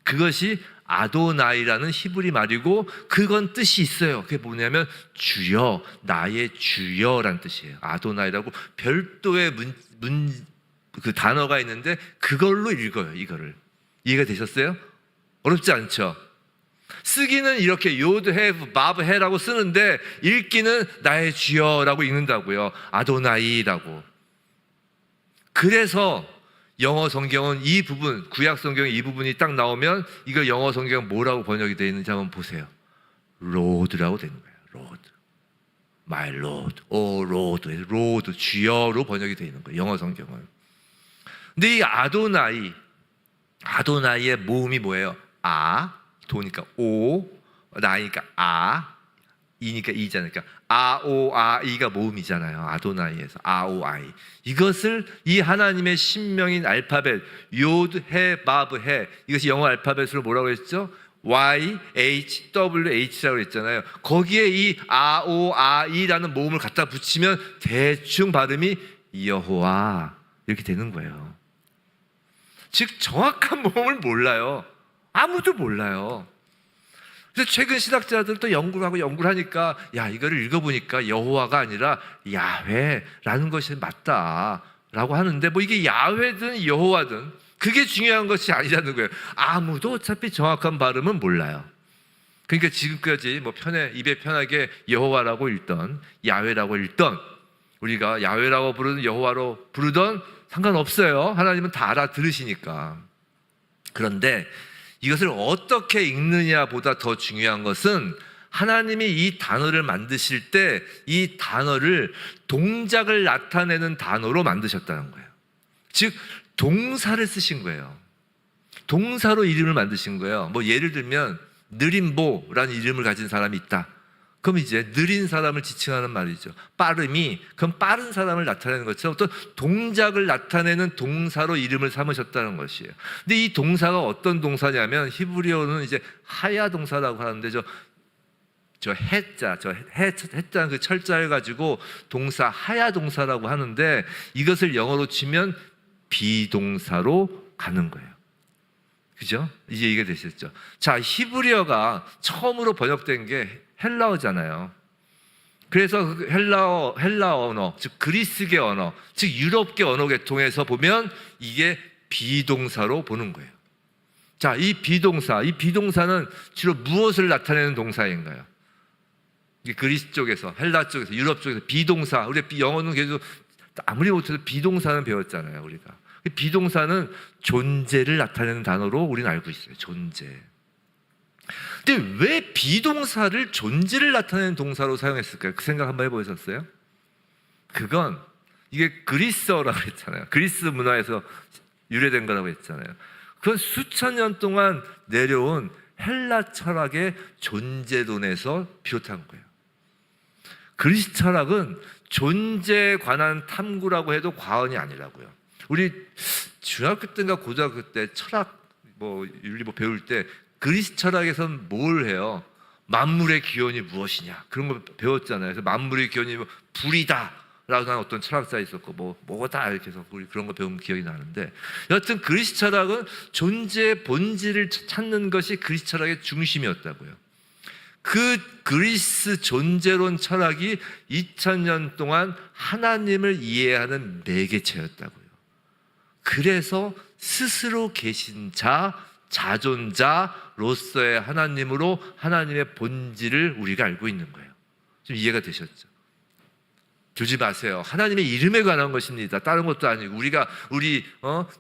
그것이 아도나이라는 히브리 말이고 그건 뜻이 있어요. 그게 뭐냐면 주여, 나의 주여라는 뜻이에요. 아도나이라고 별도의 그 단어가 있는데 그걸로 읽어요. 이거를. 이해가 되셨어요? 어렵지 않죠? 쓰기는 이렇게 요드, 헤브, 바브, 헤라고 쓰는데 읽기는 나의 주여라고 읽는다고요. 아도나이라고. 그래서 영어 성경은 이 부분, 구약 성경의 이 부분이 딱 나오면 이거 영어 성경은 뭐라고 번역이 되어 있는지 한번 보세요. 로드라고 되는 거예요. 로드. my Lord, oh Lord, Lord, 주여로 번역이 되어 있는 거예요. 영어 성경은. 근데 이 아도나이의 모음이 뭐예요? 아, 도니까 오, 나이니까 아, 이니까 이잖아요. 그러니까 아오아이가 모음이잖아요. 아도나이에서 아오아이. 이것을 이 하나님의 신명인 알파벳 요드 해 바브 해, 이것이 영어 알파벳으로 뭐라고 했죠? YHWH라고 했잖아요. 거기에 이 아오아이라는 모음을 갖다 붙이면 대충 발음이 여호와 이렇게 되는 거예요. 즉 정확한 모음을 몰라요. 아무도 몰라요. 그래서 최근 신학자들 또 연구를 하니까 야, 이거를 읽어보니까 여호와가 아니라 야훼라는 것이 맞다라고 하는데, 뭐 이게 야훼든 여호와든 그게 중요한 것이 아니라는 거예요. 아무도 어차피 정확한 발음은 몰라요. 그러니까 지금까지 뭐 입에 편하게 여호와라고 읽던 야훼라고 읽던, 우리가 야훼라고 부르든 여호와로 부르던 상관없어요. 하나님은 다 알아들으시니까. 그런데 이것을 어떻게 읽느냐보다 더 중요한 것은 하나님이 이 단어를 만드실 때 이 단어를 동작을 나타내는 단어로 만드셨다는 거예요. 즉 동사를 쓰신 거예요. 동사로 이름을 만드신 거예요. 뭐 예를 들면 느림보라는 이름을 가진 사람이 있다. 그럼 이제 느린 사람을 지칭하는 말이죠. 빠름이, 그럼 빠른 사람을 나타내는 것처럼 어떤 동작을 나타내는 동사로 이름을 삼으셨다는 것이에요. 근데 이 동사가 어떤 동사냐면 히브리어는 이제 하야 동사라고 하는데 해자는 그 철자를 가지고 동사 하야 동사라고 하는데, 이것을 영어로 치면 비동사로 가는 거예요. 그죠? 이제 이게 되셨죠? 자, 히브리어가 처음으로 번역된 게 헬라어잖아요. 그래서 그 헬라어 언어, 즉 그리스계 언어, 즉 유럽계 언어 계통에서 보면 이게 비동사로 보는 거예요. 자, 이 비동사는 주로 무엇을 나타내는 동사인가요? 이게 그리스 쪽에서, 헬라 쪽에서, 유럽 쪽에서 비동사, 우리가 영어는 계속 아무리 못해도 비동사는 배웠잖아요, 우리가. 비동사는 존재를 나타내는 단어로 우리는 알고 있어요. 존재. 근데 왜 비동사를 존재를 나타내는 동사로 사용했을까요? 그 생각 한번 해보셨어요? 그건 이게 그리스어라고 했잖아요. 그리스 문화에서 유래된 거라고 했잖아요. 그건 수천 년 동안 내려온 헬라 철학의 존재론에서 비롯한 거예요. 그리스 철학은 존재에 관한 탐구라고 해도 과언이 아니라고요. 우리 중학교 때인가 고등학교 때 철학 윤리 배울 때 그리스 철학에서는 뭘 해요? 만물의 기원이 무엇이냐, 그런 거 배웠잖아요. 그래서 만물의 기원이 불이다 라고 하는 어떤 철학자 있었고 뭐다 이렇게 해서 우리 그런 거 배운 기억이 나는데, 여하튼 그리스 철학은 존재의 본질을 찾는 것이 그리스 철학의 중심이었다고요. 그 그리스 존재론 철학이 2000년 동안 하나님을 이해하는 매개체였다고요. 그래서 스스로 계신 자존자로서의 하나님으로 하나님의 본질을 우리가 알고 있는 거예요. 좀 이해가 되셨죠? 두지 마세요. 하나님의 이름에 관한 것입니다. 다른 것도 아니고 우리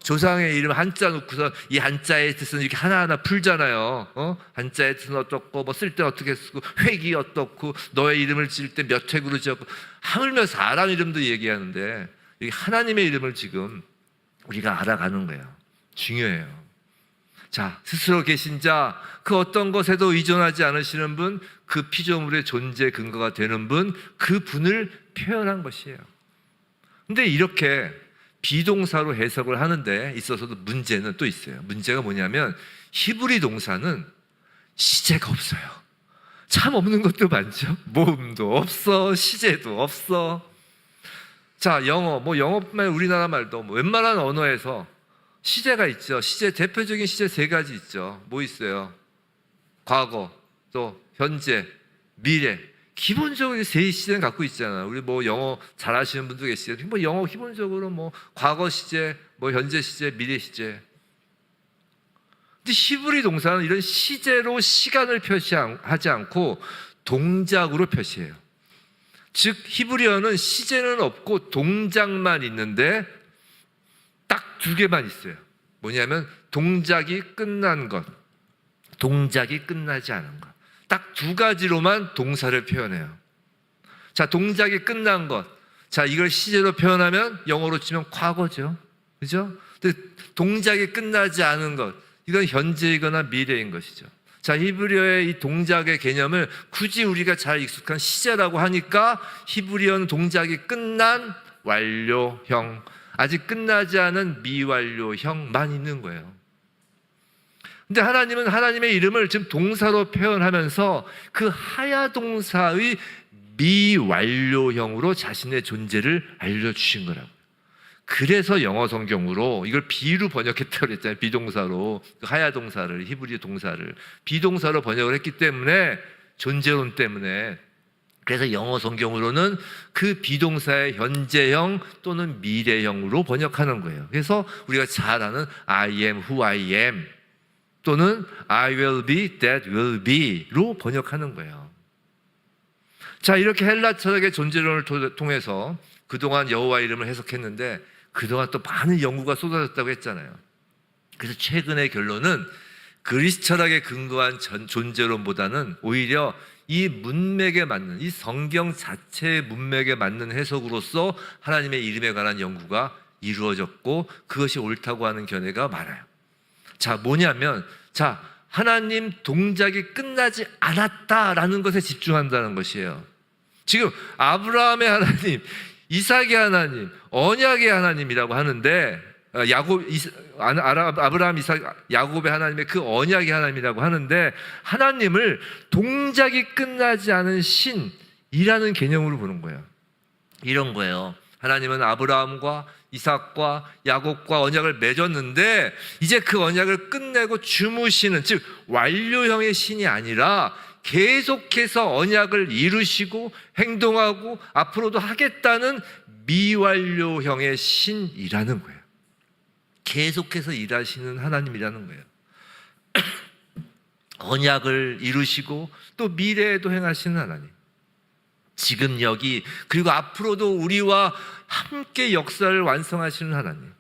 조상의 이름 한자 놓고서 이 한자의 뜻은 이렇게 하나하나 풀잖아요. 한자의 뜻은 어떻고 쓸 때 어떻게 쓰고 획이 어떻고 너의 이름을 지을 때 몇 획으로 지었고, 하물며 사람 이름도 얘기하는데 이 하나님의 이름을 지금 우리가 알아가는 거예요. 중요해요. 자, 스스로 계신 자, 그 어떤 것에도 의존하지 않으시는 분, 그 피조물의 존재 근거가 되는 분, 그 분을 표현한 것이에요. 근데 이렇게 비동사로 해석을 하는데 있어서도 문제는 또 있어요. 문제가 뭐냐면 히브리 동사는 시제가 없어요. 참 없는 것도 많죠. 모음도 없어, 시제도 없어. 자, 영어뿐만 아니라 우리나라 말도 웬만한 언어에서 시제가 있죠. 대표적인 시제 3가지 있죠. 뭐 있어요? 과거, 또 현재, 미래. 기본적으로 3시제는 갖고 있잖아요. 우리 영어 잘하시는 분도 계시죠. 영어 기본적으로 과거 시제, 현재 시제, 미래 시제. 근데 히브리 동사는 이런 시제로 시간을 표시하지 않고 동작으로 표시해요. 즉 히브리어는 시제는 없고 동작만 있는데 딱 2개만 있어요. 뭐냐면 동작이 끝난 것, 동작이 끝나지 않은 것. 딱 2가지로만 동사를 표현해요. 자, 동작이 끝난 것. 자, 이걸 시제로 표현하면 영어로 치면 과거죠. 그죠? 근데 동작이 끝나지 않은 것. 이건 현재이거나 미래인 것이죠. 자, 히브리어의 이 동작의 개념을 굳이 우리가 잘 익숙한 시제라고 하니까 히브리어는 동작이 끝난 완료형, 아직 끝나지 않은 미완료형만 있는 거예요. 근데 하나님은 하나님의 이름을 지금 동사로 표현하면서 그 하야 동사의 미완료형으로 자신의 존재를 알려주신 거라고요. 그래서 영어 성경으로 이걸 비로 번역했다고 그랬잖아요. 비동사로, 그 하야 동사를, 히브리 동사를 비동사로 번역을 했기 때문에, 존재론 때문에. 그래서 영어 성경으로는 그 비동사의 현재형 또는 미래형으로 번역하는 거예요. 그래서 우리가 잘 아는 I am who I am 또는 I will be that will be로 번역하는 거예요. 자, 이렇게 헬라 철학의 존재론을 통해서 그동안 여호와 이름을 해석했는데 그동안 또 많은 연구가 쏟아졌다고 했잖아요. 그래서 최근의 결론은 그리스 철학에 근거한 존재론보다는 오히려 이 문맥에 맞는, 이 성경 자체의 문맥에 맞는 해석으로서 하나님의 이름에 관한 연구가 이루어졌고 그것이 옳다고 하는 견해가 많아요. 자, 뭐냐면, 자, 하나님 동작이 끝나지 않았다라는 것에 집중한다는 것이에요. 지금 아브라함의 하나님, 이삭의 하나님, 언약의 하나님이라고 하는데, 아브라함, 이삭, 야곱의 하나님의 그 언약의 하나님이라고 하는데, 하나님을 동작이 끝나지 않은 신이라는 개념으로 보는 거예요. 이런 거예요. 하나님은 아브라함과 이삭과 야곱과 언약을 맺었는데 이제 그 언약을 끝내고 주무시는, 즉 완료형의 신이 아니라 계속해서 언약을 이루시고 행동하고 앞으로도 하겠다는 미완료형의 신이라는 거예요. 계속해서 일하시는 하나님이라는 거예요. 언약을 이루시고 또 미래에도 행하시는 하나님, 지금 여기 그리고 앞으로도 우리와 함께 역사를 완성하시는 하나님,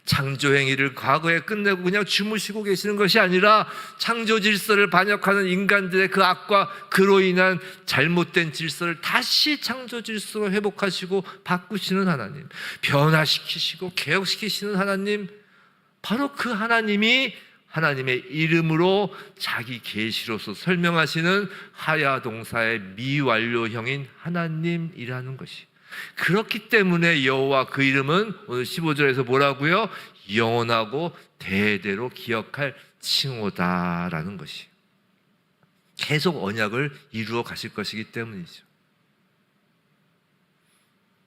창조 행위를 과거에 끝내고 그냥 주무시고 계시는 것이 아니라 창조 질서를 반역하는 인간들의 그 악과 그로 인한 잘못된 질서를 다시 창조 질서로 회복하시고 바꾸시는 하나님, 변화시키시고 개혁시키시는 하나님, 바로 그 하나님이 하나님의 이름으로 자기 계시로서 설명하시는 하야 동사의 미완료형인 하나님이라는 것이. 그렇기 때문에 여호와 그 이름은 오늘 15절에서 뭐라고요? 영원하고 대대로 기억할 칭호다라는 것이. 계속 언약을 이루어 가실 것이기 때문이죠.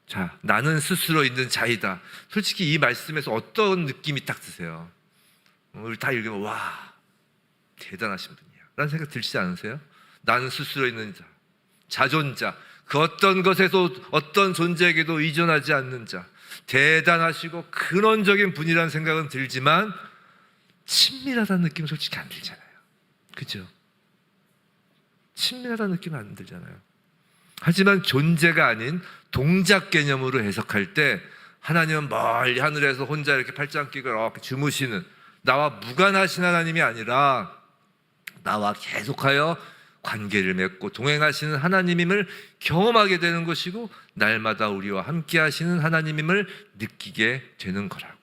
자, 나는 스스로 있는 자이다. 솔직히 이 말씀에서 어떤 느낌이 딱 드세요? 우리 다 읽으면 와, 대단하신 분이야 라는 생각 들지 않으세요? 나는 스스로 있는 자, 자존자, 그 어떤 것에도 어떤 존재에게도 의존하지 않는 자, 대단하시고 근원적인 분이라는 생각은 들지만 친밀하다는 느낌은 솔직히 안 들잖아요. 그죠? 친밀하다는 느낌은 안 들잖아요. 하지만 존재가 아닌 동작 개념으로 해석할 때 하나님은 멀리 하늘에서 혼자 이렇게 팔짱 끼고 이렇게 주무시는, 나와 무관하신 하나님이 아니라 나와 계속하여 관계를 맺고 동행하시는 하나님임을 경험하게 되는 것이고 날마다 우리와 함께 하시는 하나님임을 느끼게 되는 거라고요.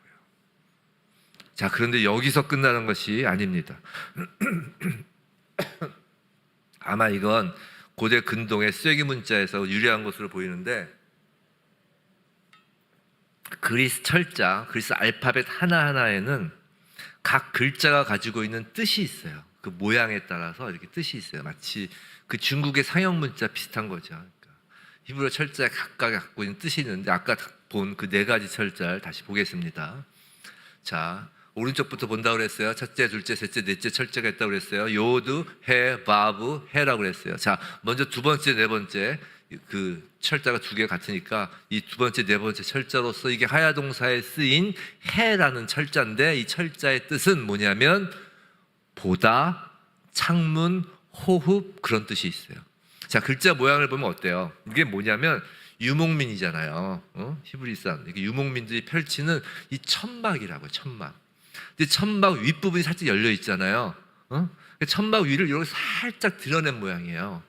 자, 그런데 여기서 끝나는 것이 아닙니다. 아마 이건 고대 근동의 쐐기 문자에서 유래한 것으로 보이는데, 그리스 철자, 그리스 알파벳 하나하나에는 각 글자가 가지고 있는 뜻이 있어요. 그 모양에 따라서 이렇게 뜻이 있어요. 마치 그 중국의 상형 문자 비슷한 거죠. 그러니까 히브리 철자에 각각 갖고 있는 뜻이 있는데, 아까 본 그 네 가지 철자를 다시 보겠습니다. 자, 오른쪽부터 본다고 그랬어요. 첫째, 둘째, 셋째, 넷째 철자가 있다고 그랬어요. 요드, 해, 바브, 해라고 그랬어요. 자, 먼저 두 번째, 네 번째 그 철자가 두 개 같으니까 이 두 번째, 네 번째 철자로서 이게 하야 동사에 쓰인 해라는 철자인데, 이 철자의 뜻은 뭐냐면 보다, 창문, 호흡, 그런 뜻이 있어요. 자, 글자 모양을 보면 어때요? 이게 뭐냐면 유목민이잖아요. 히브리산. 이게 유목민들이 펼치는 이 천막이라고요. 천막. 근데 천막 윗부분이 살짝 열려 있잖아요. 천막 위를 이렇게 살짝 드러낸 모양이에요.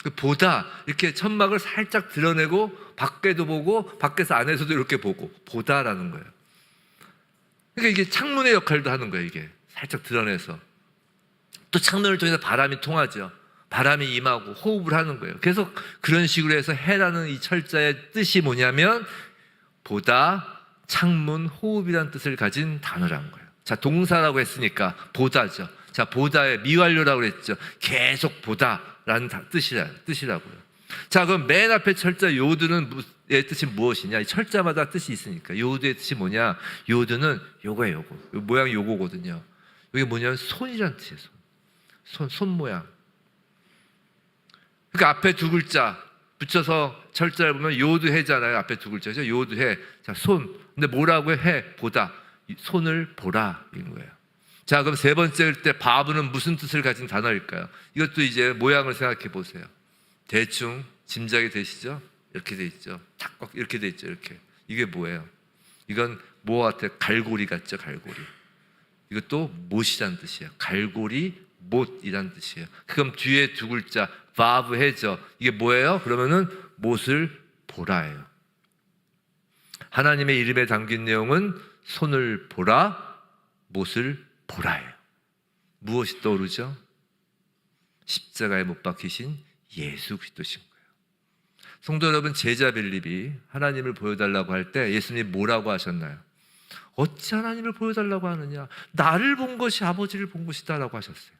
그 보다 이렇게 천막을 살짝 드러내고 밖에도 보고 밖에서 안에서도 이렇게 보고 보다라는 거예요. 그러니까 이게 창문의 역할도 하는 거예요. 이게 살짝 드러내서 또 창문을 통해서 바람이 통하죠. 바람이 임하고 호흡을 하는 거예요. 계속 그런 식으로 해서 해라는 이 철자의 뜻이 뭐냐면 보다, 창문, 호흡이라는 뜻을 가진 단어라는 거예요. 자, 동사라고 했으니까 보다죠. 자, 보다의 미완료라고 그랬죠. 계속 보다라는 뜻이라고요. 자, 그럼 맨 앞에 철자 요드는 의 뜻이 무엇이냐? 이 철자마다 뜻이 있으니까 요드의 뜻이 뭐냐? 요드는 요거예요. 요거. 요 모양이 요거거든요. 이게 뭐냐면 손이란 뜻이에요. 손 모양. 그러니까 앞에 두 글자 붙여서 철자를 보면 요드해잖아요. 앞에 두 글자죠. 요드해. 자, 손. 근데 뭐라고 해? 보다. 손을 보라. 이런 거예요. 자, 그럼 세 번째 때 바브는 무슨 뜻을 가진 단어일까요? 이것도 이제 모양을 생각해 보세요. 대충 짐작이 되시죠? 이렇게 돼 있죠. 탁 이렇게 돼 있죠. 이렇게. 이게 뭐예요? 이건 뭐와 같아요? 갈고리 같죠. 갈고리. 이것도 못이라는 뜻이에요. 갈고리 못이라는 뜻이에요. 그럼 뒤에 두 글자 바브 해죠. 이게 뭐예요? 그러면은 못을 보라예요. 하나님의 이름에 담긴 내용은 손을 보라, 못을 보라예요. 무엇이 떠오르죠? 십자가에 못 박히신 예수 그리스도신 거예요. 성도 여러분, 제자 빌립이 하나님을 보여달라고 할 때 예수님이 뭐라고 하셨나요? 어찌 하나님을 보여달라고 하느냐? 나를 본 것이 아버지를 본 것이다 라고 하셨어요.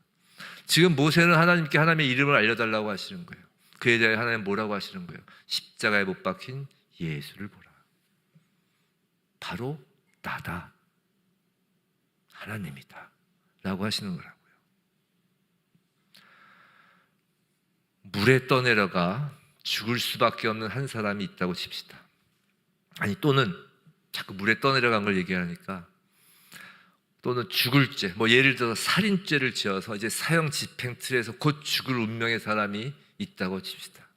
지금 모세는 하나님께 하나님의 이름을 알려달라고 하시는 거예요. 그에 대해 하나님 뭐라고 하시는 거예요? 십자가에 못 박힌 예수를 보라. 바로 나다. 하나님이다. 라고 하시는 거라고요. 물에 떠내려가 죽을 수밖에 없는 한 사람이 있다고 칩시다. 아니, 또는 자꾸 물에 떠내려간 걸 얘기하니까 또는 죽을 죄, 뭐 예를 들어서 살인죄를 지어서 이제 사형 집행 틀에서 곧 죽을 운명의 사람이 있다고 칩시다.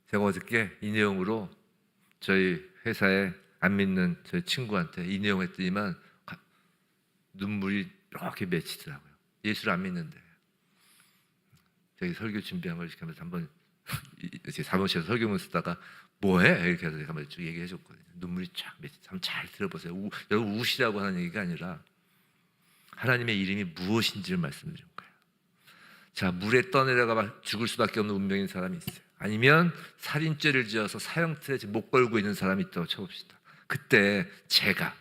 제가 어저께 이 내용으로 저희 회사에 안 믿는 저희 친구한테 이 내용 했더니만 눈물이 이렇게 맺히더라고요. 예수를 안 믿는데. 저기 설교 준비한 걸 이렇게 하면서 한번 제 사무실에서 설교문 쓰다가 뭐해? 이렇게 해서 한번 쭉 얘기해 줬거든요. 눈물이 쫙 맺히죠. 한번 잘 들어보세요. 여러분 우시라고 하는 얘기가 아니라 하나님의 이름이 무엇인지를 말씀드린 거예요. 자, 물에 떠내려가 죽을 수밖에 없는 운명인 사람이 있어요. 아니면 살인죄를 지어서 사형틀에 못 걸고 있는 사람이 있다고 쳐봅시다. 그때 제가,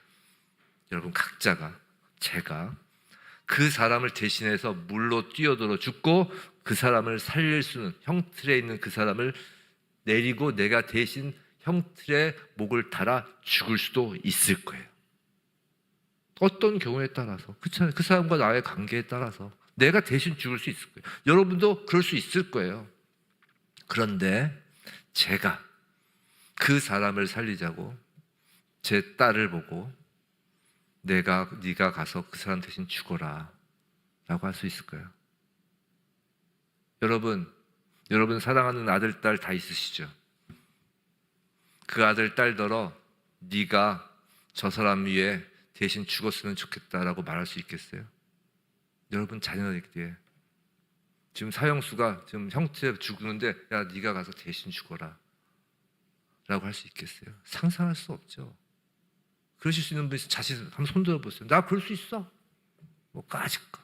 여러분 각자가, 제가 그 사람을 대신해서 물로 뛰어들어 죽고 그 사람을 살릴 수는, 형틀에 있는 그 사람을 내리고 내가 대신 형틀에 목을 달아 죽을 수도 있을 거예요. 어떤 경우에 따라서, 그렇잖아요. 그 사람과 나의 관계에 따라서 내가 대신 죽을 수 있을 거예요. 여러분도 그럴 수 있을 거예요. 그런데 제가 그 사람을 살리자고 제 딸을 보고 네가 가서 그 사람 대신 죽어라 라고 할 수 있을까요? 여러분 사랑하는 아들, 딸 다 있으시죠? 그 아들, 딸더러 네가 저 사람 위에 대신 죽었으면 좋겠다라고 말할 수 있겠어요? 여러분 자녀에게 지금 사형수가 지금 형틀에 죽는데 야 네가 가서 대신 죽어라 라고 할 수 있겠어요? 상상할 수 없죠. 그러실 수 있는 분이 자신 한번 손 들어보세요. 나 그럴 수 있어. 뭐 까짓까.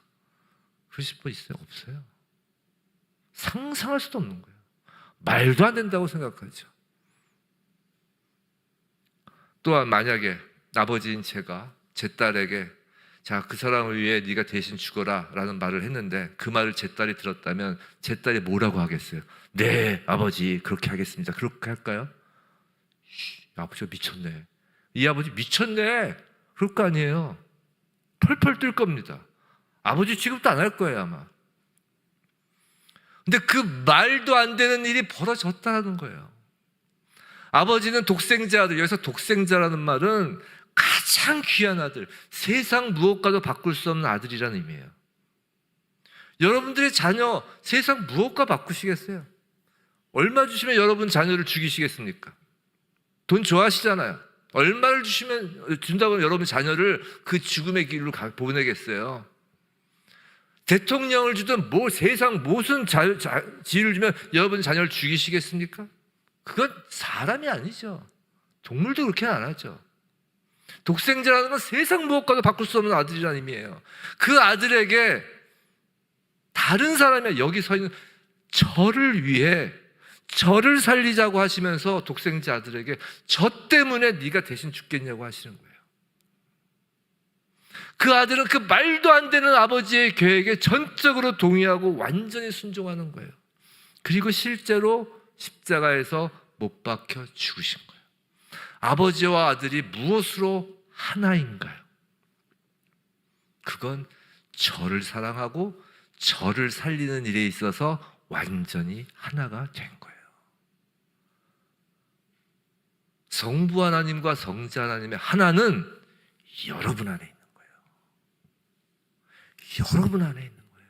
그러실 분 있어요? 없어요. 상상할 수도 없는 거예요. 말도 안 된다고 생각하죠. 또한 만약에 아버지인 제가 제 딸에게 자, 그 사람을 위해 네가 대신 죽어라 라는 말을 했는데 그 말을 제 딸이 들었다면 제 딸이 뭐라고 하겠어요? 네, 아버지 그렇게 하겠습니다. 그렇게 할까요? 아버지가 미쳤네. 이 아버지 미쳤네. 그럴 거 아니에요. 펄펄 뜰 겁니다. 아버지 취급도 안 할 거예요 아마. 근데 그 말도 안 되는 일이 벌어졌다는 거예요. 아버지는 독생자 아들, 여기서 독생자라는 말은 가장 귀한 아들, 세상 무엇과도 바꿀 수 없는 아들이라는 의미예요. 여러분들의 자녀 세상 무엇과 바꾸시겠어요? 얼마 주시면 여러분 자녀를 죽이시겠습니까? 돈 좋아하시잖아요. 얼마를 준다고 하면 여러분 자녀를 그 죽음의 길로 보내겠어요? 대통령을 주든 뭐 세상 무슨 지위를 주면 여러분 자녀를 죽이시겠습니까? 그건 사람이 아니죠. 동물도 그렇게 안 하죠. 독생자라는 건 세상 무엇과도 바꿀 수 없는 아들이라는 의미예요. 그 아들에게 다른 사람이 여기 서 있는 저를 위해 저를 살리자고 하시면서 독생자 아들에게 저 때문에 네가 대신 죽겠냐고 하시는 거예요. 그 아들은 그 말도 안 되는 아버지의 계획에 전적으로 동의하고 완전히 순종하는 거예요. 그리고 실제로 십자가에서 못 박혀 죽으신 거예요. 아버지와 아들이 무엇으로 하나인가요? 그건 저를 사랑하고 저를 살리는 일에 있어서 완전히 하나가 된 거예요. 성부 하나님과 성자 하나님의 하나는 여러분 안에 있는 거예요. 여러분 안에 있는 거예요.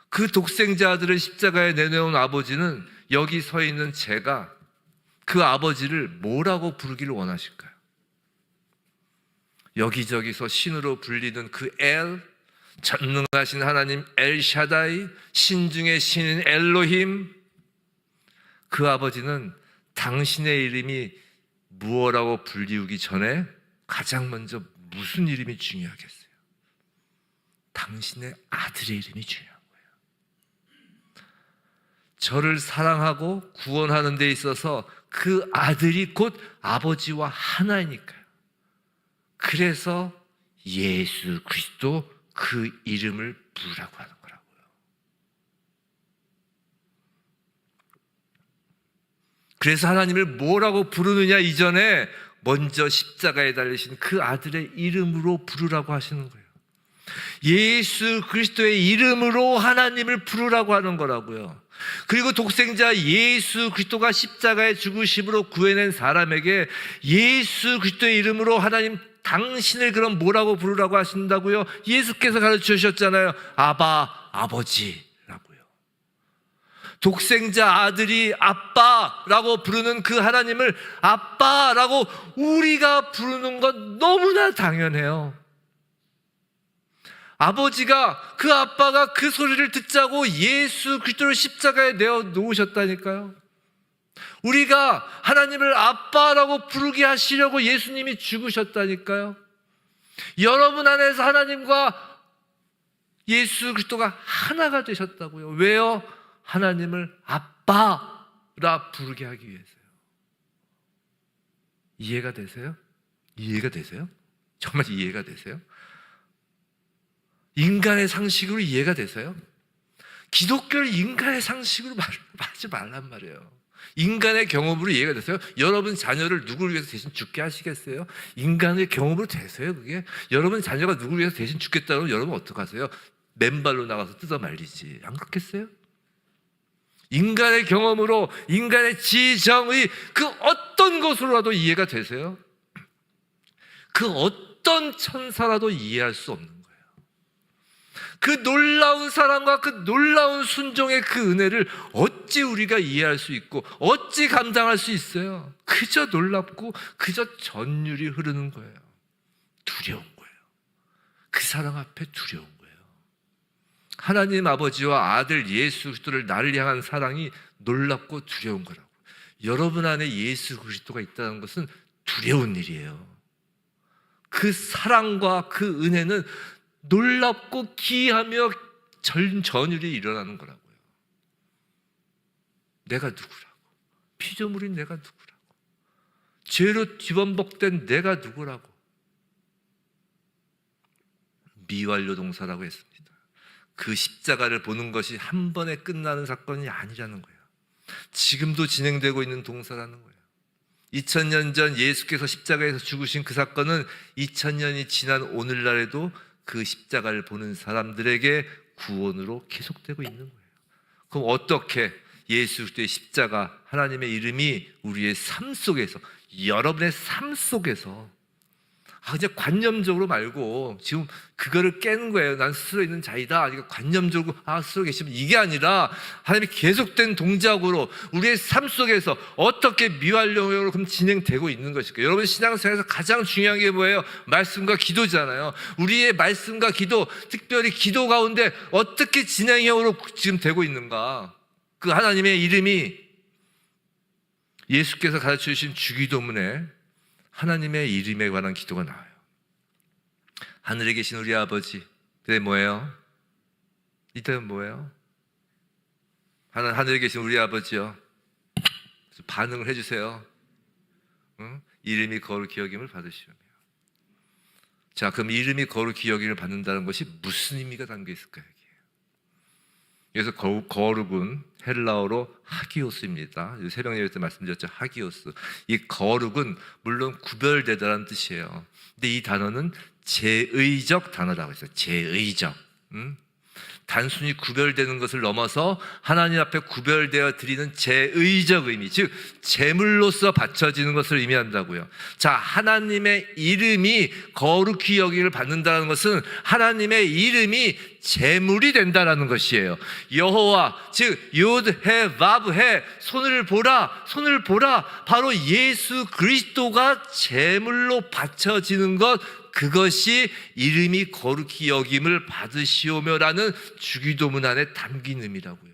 그 독생자 아들을 십자가에 내놓은 아버지는 여기 서 있는 제가 그 아버지를 뭐라고 부르기를 원하실까요? 여기저기서 신으로 불리는 그 엘, 전능하신 하나님 엘샤다이, 신중의 신인 엘로힘, 그 아버지는 당신의 이름이 무엇라고 불리우기 전에 가장 먼저 무슨 이름이 중요하겠어요? 당신의 아들의 이름이 중요한 거예요. 저를 사랑하고 구원하는 데 있어서 그 아들이 곧 아버지와 하나이니까요. 그래서 예수 그리스도 그 이름을 부르라고 하는 거라고요. 그래서 하나님을 뭐라고 부르느냐 이전에 먼저 십자가에 달리신 그 아들의 이름으로 부르라고 하시는 거예요. 예수 그리스도의 이름으로 하나님을 부르라고 하는 거라고요. 그리고 독생자 예수 그리스도가 십자가의 죽으심으로 구해낸 사람에게 예수 그리스도의 이름으로 하나님 당신을 그럼 뭐라고 부르라고 하신다고요? 예수께서 가르쳐 주셨잖아요. 아바, 아버지라고요. 독생자 아들이 아빠라고 부르는 그 하나님을 아빠라고 우리가 부르는 건 너무나 당연해요. 아버지가 그 아빠가 그 소리를 듣자고 예수 그리스도를 십자가에 내어 놓으셨다니까요. 우리가 하나님을 아빠라고 부르게 하시려고 예수님이 죽으셨다니까요. 여러분 안에서 하나님과 예수 그리스도가 하나가 되셨다고요. 왜요? 하나님을 아빠라 부르게 하기 위해서요. 이해가 되세요? 이해가 되세요? 정말 이해가 되세요? 인간의 상식으로 이해가 되세요? 기독교를 인간의 상식으로 말하지 말란 말이에요. 인간의 경험으로 이해가 되세요? 여러분 자녀를 누구를 위해서 대신 죽게 하시겠어요? 인간의 경험으로 되세요 그게? 여러분 자녀가 누구를 위해서 대신 죽겠다고 여러분 어떡하세요? 맨발로 나가서 뜯어 말리지. 안 그렇겠어요? 인간의 경험으로 인간의 지정의 그 어떤 것으로라도 이해가 되세요? 그 어떤 천사라도 이해할 수 없는 거예요. 그 놀라운 사랑과 그 놀라운 순종의 그 은혜를 어찌 우리가 이해할 수 있고 어찌 감당할 수 있어요? 그저 놀랍고 그저 전율이 흐르는 거예요. 두려운 거예요. 그 사랑 앞에 두려운 거예요. 하나님 아버지와 아들 예수 그리스도를 나를 향한 사랑이 놀랍고 두려운 거라고. 여러분 안에 예수 그리스도가 있다는 것은 두려운 일이에요. 그 사랑과 그 은혜는 놀랍고 기이하며 전율이 일어나는 거라고요. 내가 누구라고? 피조물인 내가 누구라고? 죄로 뒤범벅된 내가 누구라고? 미완료 동사라고 했습니다. 그 십자가를 보는 것이 한 번에 끝나는 사건이 아니라는 거예요. 지금도 진행되고 있는 동사라는 거예요. 2000년 전 예수께서 십자가에서 죽으신 그 사건은 2000년이 지난 오늘날에도 그 십자가를 보는 사람들에게 구원으로 계속되고 있는 거예요. 그럼 어떻게 예수 그리스도의 십자가, 하나님의 이름이 우리의 삶 속에서, 여러분의 삶 속에서 그냥 관념적으로 말고 지금 그거를 깨는 거예요. 난 스스로 있는 자이다. 그러니까 관념적으로 스스로 계시면 이게 아니라 하나님의 계속된 동작으로 우리의 삶 속에서 어떻게 미완료로 그럼 진행되고 있는 것일까? 여러분 신앙생활에서 가장 중요한 게 뭐예요? 말씀과 기도잖아요. 우리의 말씀과 기도, 특별히 기도 가운데 어떻게 진행형으로 지금 되고 있는가? 그 하나님의 이름이 예수께서 가르쳐 주신 주기도문에 하나님의 이름에 관한 기도가 나와요. 하늘에 계신 우리 아버지. 그게 뭐예요? 이때는 뭐예요? 하늘에 계신 우리 아버지요. 반응을 해주세요. 응? 이름이 거룩히 여김을 받으시오며. 자, 그럼 이름이 거룩히 여김을 받는다는 것이 무슨 의미가 담겨 있을까요? 그래서 거룩은 헬라어로 하기오스입니다. 새벽 예배 때 말씀드렸죠. 하기오스. 이 거룩은 물론 구별되다라는 뜻이에요. 근데 이 단어는 제의적 단어라고 했어요. 제의적. 단순히 구별되는 것을 넘어서 하나님 앞에 구별되어 드리는 제의적 의미, 즉 제물로서 바쳐지는 것을 의미한다고요. 자, 하나님의 이름이 거룩히 여김을 받는다는 것은 하나님의 이름이 제물이 된다는 것이에요. 여호와, 즉 요드해 바브해, 손을 보라, 손을 보라, 바로 예수 그리스도가 제물로 바쳐지는 것, 그것이 이름이 거룩히 여김을 받으시오며라는 주기도문 안에 담긴 의미라고요.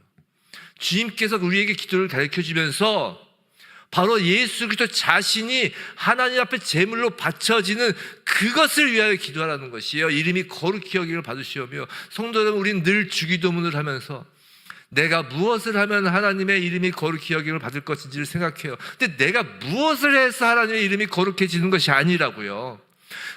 주님께서 우리에게 기도를 가르쳐주면서 바로 예수 그리스도 자신이 하나님 앞에 제물로 바쳐지는 그것을 위하여 기도하라는 것이에요. 이름이 거룩히 여김을 받으시오며. 성도 여러분, 우리는 늘 주기도문을 하면서 내가 무엇을 하면 하나님의 이름이 거룩히 여김을 받을 것인지를 생각해요. 근데 내가 무엇을 해서 하나님의 이름이 거룩해지는 것이 아니라고요.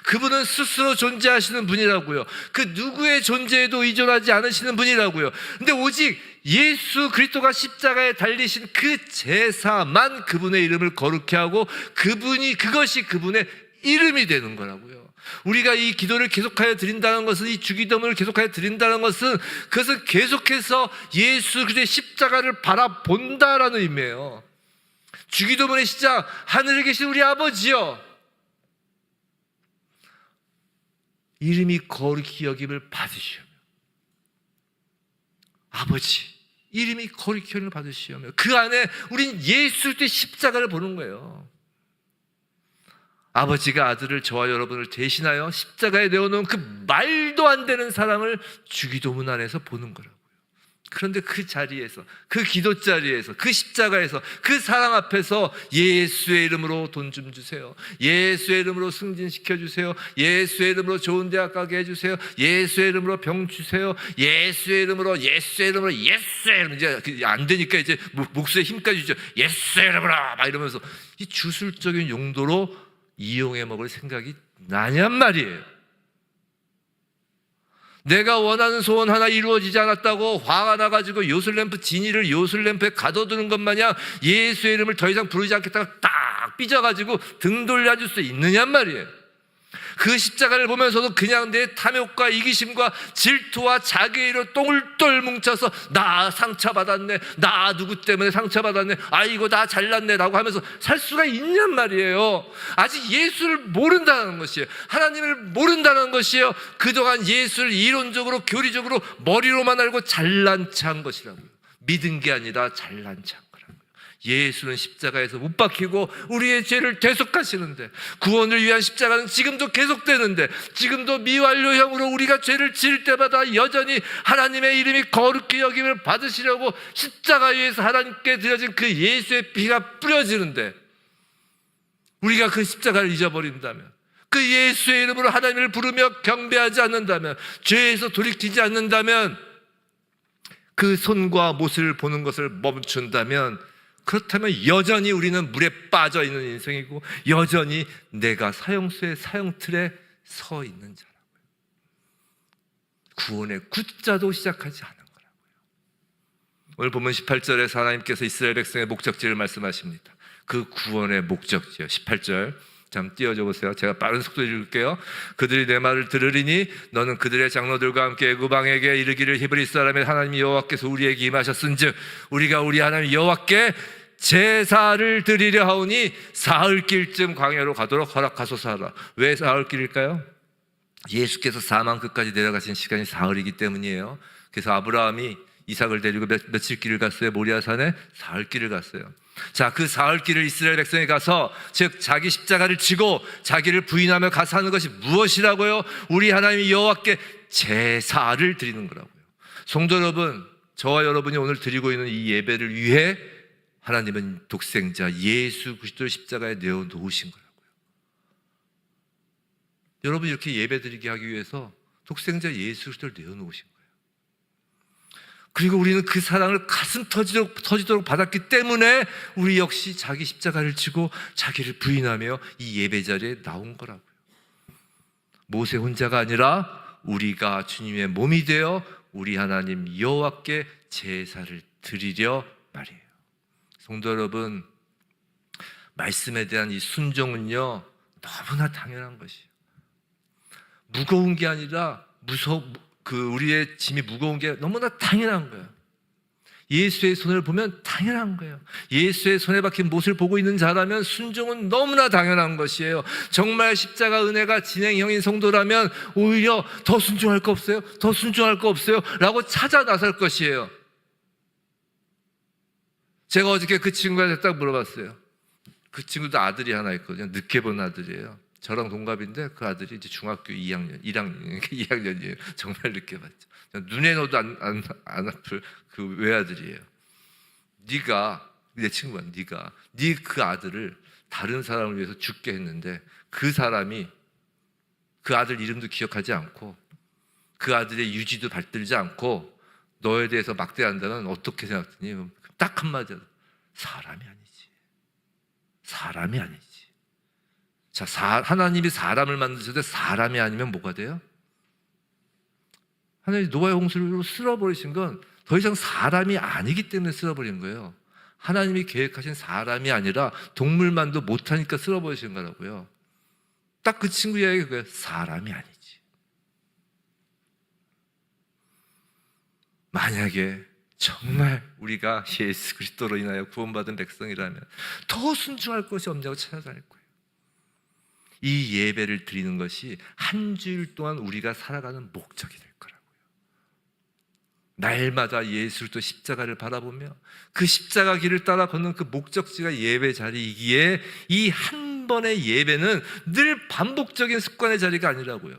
그분은 스스로 존재하시는 분이라고요. 그 누구의 존재에도 의존하지 않으시는 분이라고요. 근데 오직 예수 그리스도가 십자가에 달리신 그 제사만 그분의 이름을 거룩해 하고 그것이 그분의 이름이 되는 거라고요. 우리가 이 기도를 계속하여 드린다는 것은, 이 주기도문을 계속하여 드린다는 것은, 그것은 계속해서 예수 그리스도의 십자가를 바라본다라는 의미예요. 주기도문의 시작, 하늘에 계신 우리 아버지여, 이름이 거룩히 여김을 받으시오며. 아버지, 이름이 거룩히 여김을 받으시오며. 그 안에 우린 예수 그리스도의 십자가를 보는 거예요. 아버지가 아들을, 저와 여러분을 대신하여 십자가에 내어놓은 그 말도 안 되는 사랑을 주기도문 안에서 보는 거라고요. 그런데 그 자리에서, 그 기도 자리에서, 그 십자가에서, 그 사랑 앞에서 예수의 이름으로 돈 좀 주세요. 예수의 이름으로 승진시켜 주세요. 예수의 이름으로 좋은 대학 가게 해주세요. 예수의 이름으로 병 주세요. 예수의 이름으로, 예수의 이름으로, 예수의 이름. 이제 안 되니까 이제 목소리에 힘까지 주죠. 예수의 이름으로 막 이러면서 이 주술적인 용도로 이용해 먹을 생각이 나냔 말이에요. 내가 원하는 소원 하나 이루어지지 않았다고 화가 나가지고 요술램프 진이를 요술램프에 가둬두는 것 마냥 예수의 이름을 더 이상 부르지 않겠다고 딱 삐져가지고 등 돌려줄 수 있느냔 말이에요. 그 십자가를 보면서도 그냥 내 탐욕과 이기심과 질투와 자기의로 똥을 뭉쳐서 나 상처받았네, 나 누구 때문에 상처받았네, 아이고 나 잘났네 라고 하면서 살 수가 있냔 말이에요. 아직 예수를 모른다는 것이에요. 하나님을 모른다는 것이에요. 그동안 예수를 이론적으로 교리적으로 머리로만 알고 잘난 체한 것이라고요. 믿은 게 아니라 잘난 체한 거라고요. 예수는 십자가에서 못 박히고 우리의 죄를 대속하시는데, 구원을 위한 십자가는 지금도 계속되는데, 지금도 미완료형으로 우리가 죄를 지을 때마다 여전히 하나님의 이름이 거룩히 여김을 받으시려고 십자가 위에서 하나님께 드려진 그 예수의 피가 뿌려지는데, 우리가 그 십자가를 잊어버린다면, 그 예수의 이름으로 하나님을 부르며 경배하지 않는다면, 죄에서 돌이키지 않는다면, 그 손과 못을 보는 것을 멈춘다면, 그렇다면 여전히 우리는 물에 빠져 있는 인생이고 여전히 내가 사형수의 사형틀에 서 있는 자라고요. 구원의 구자도 시작하지 않은 거라고요. 오늘 보면 18절에서 하나님께서 이스라엘 백성의 목적지를 말씀하십니다. 그 구원의 목적지요. 18절 잠 띄워줘 보세요. 제가 빠른 속도로 읽을게요. 그들이 내 말을 들으리니 너는 그들의 장로들과 함께 애굽왕에게 이르기를 히브리 사람의 하나님 여호와께서 우리에게 임하셨은즉, 우리가 우리 하나님 여호와께 제사를 드리려 하오니 사흘길쯤 광야로 가도록 허락하소서 하라. 왜 사흘길일까요? 예수께서 사망 끝까지 내려가신 시간이 사흘이기 때문이에요. 그래서 아브라함이 이삭을 데리고 며칠 길을 갔어요? 모리아산에 사흘 길을 갔어요. 자, 그 사흘 길을 이스라엘 백성이 가서, 즉 자기 십자가를 지고 자기를 부인하며 가서 하는 것이 무엇이라고요? 우리 하나님 여호와께 제사를 드리는 거라고요. 성도 여러분, 저와 여러분이 오늘 드리고 있는 이 예배를 위해 하나님은 독생자 예수 그리스도를 십자가에 내어 놓으신 거라고요. 여러분 이렇게 예배 드리게 하기 위해서 독생자 예수 그리스도를 내어 놓으신 거예요. 그리고 우리는 그 사랑을 가슴 터지도록 받았기 때문에 우리 역시 자기 십자가를 지고 자기를 부인하며 이 예배 자리에 나온 거라고요. 모세 혼자가 아니라 우리가 주님의 몸이 되어 우리 하나님 여호와께 제사를 드리려 말이에요. 성도 여러분, 말씀에 대한 이 순종은요 너무나 당연한 것이에요. 무거운 게 아니라 우리의 짐이 무거운 게 너무나 당연한 거예요. 예수의 손을 보면 당연한 거예요. 예수의 손에 박힌 못을 보고 있는 자라면 순종은 너무나 당연한 것이에요. 정말 십자가 은혜가 진행형인 성도라면 오히려 더 순종할 거 없어요? 더 순종할 거 없어요? 라고 찾아 나설 것이에요. 제가 어저께 그 친구한테 딱 물어봤어요. 그 친구도 아들이 하나 있거든요. 늦게 본 아들이에요. 저랑 동갑인데 그 아들이 이제 중학교 2학년이에요. 정말 늦게 봤죠. 눈에 넣어도 안 아플 그 외아들이에요. 내 친구가 네 그 아들을 다른 사람을 위해서 죽게 했는데 그 사람이 그 아들 이름도 기억하지 않고 그 아들의 유지도 받들지 않고 너에 대해서 막대한다면 어떻게 생각하니? 딱 한마디로 사람이 아니지. 자, 하나님이 사람을 만드셨는데 사람이 아니면 뭐가 돼요? 하나님이 노아의 홍수로 쓸어버리신 건 더 이상 사람이 아니기 때문에 쓸어버린 거예요. 하나님이 계획하신 사람이 아니라 동물만도 못하니까 쓸어버리신 거라고요. 딱 그 친구 이야기가 그거예요. 사람이 아니지. 만약에 정말 우리가 예수 그리스도로 인하여 구원받은 백성이라면 더 순종할 것이 없냐고 찾아다닐 거예요. 이 예배를 드리는 것이 한 주일 동안 우리가 살아가는 목적이 될 거라고요. 날마다 예수 그리스도 십자가를 바라보며 그 십자가 길을 따라 걷는 그 목적지가 예배 자리이기에 이 한 번의 예배는 늘 반복적인 습관의 자리가 아니라고요.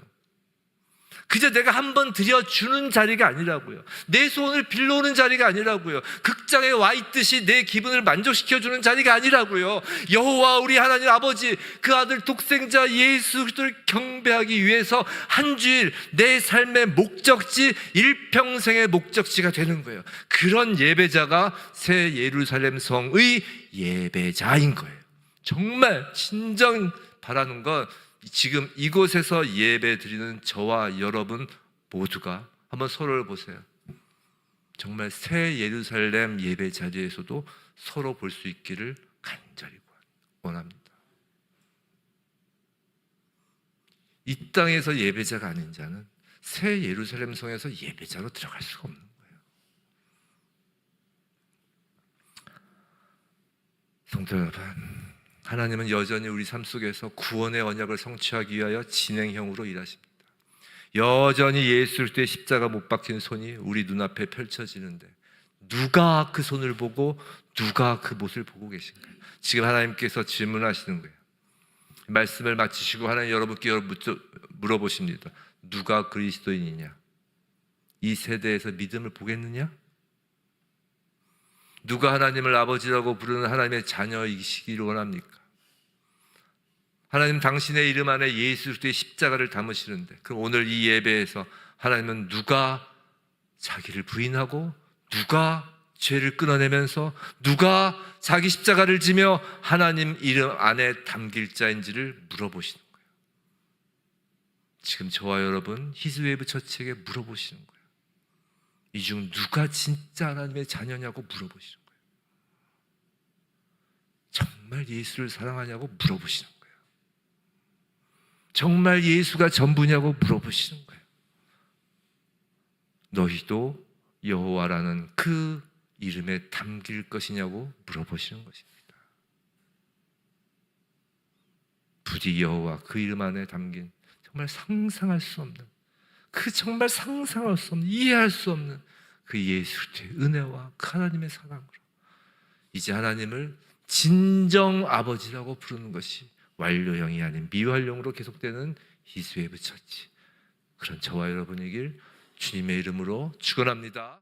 그저 내가 한 번 드려주는 자리가 아니라고요. 내 소원을 빌려오는 자리가 아니라고요. 극장에 와 있듯이 내 기분을 만족시켜주는 자리가 아니라고요. 여호와 우리 하나님 아버지 그 아들 독생자 예수 그리스도를 경배하기 위해서 한 주일 내 삶의 목적지, 일평생의 목적지가 되는 거예요. 그런 예배자가 새 예루살렘 성의 예배자인 거예요. 정말 진정 바라는 건 지금 이곳에서 예배 드리는 저와 여러분 모두가 한번 서로를 보세요. 정말 새 예루살렘 예배 자리에서도 서로 볼 수 있기를 간절히 원합니다. 이 땅에서 예배자가 아닌 자는 새 예루살렘 성에서 예배자로 들어갈 수가 없는 거예요. 성도 여러분, 하나님은 여전히 우리 삶 속에서 구원의 언약을 성취하기 위하여 진행형으로 일하십니다. 여전히 예수 그리스도의 십자가 못 박힌 손이 우리 눈앞에 펼쳐지는데 누가 그 손을 보고 누가 그 못을 보고 계신가요? 지금 하나님께서 질문하시는 거예요. 말씀을 마치시고 하나님 여러분께 물어보십니다. 누가 그리스도인이냐? 이 세대에서 믿음을 보겠느냐? 누가 하나님을 아버지라고 부르는 하나님의 자녀이시기를 원합니까? 하나님 당신의 이름 안에 예수 그리스도의 십자가를 담으시는데 그럼 오늘 이 예배에서 하나님은 누가 자기를 부인하고 누가 죄를 끊어내면서 누가 자기 십자가를 지며 하나님 이름 안에 담길 자인지를 물어보시는 거예요. 지금 저와 여러분 히즈웨이브 처치에게 물어보시는 거예요. 이 중 누가 진짜 하나님의 자녀냐고 물어보시는 거예요. 정말 예수를 사랑하냐고 물어보시는 거예요. 정말 예수가 전부냐고 물어보시는 거예요. 너희도 여호와라는 그 이름에 담길 것이냐고 물어보시는 것입니다. 부디 여호와 그 이름 안에 담긴 정말 상상할 수 없는, 정말 상상할 수 없는, 이해할 수 없는 그 예수의 은혜와 그 하나님의 사랑으로 이제 하나님을 진정 아버지라고 부르는 것이 완료형이 아닌 미완료형으로 계속되는 희수의 부처지. 그런 저와 여러분이길 주님의 이름으로 축원합니다.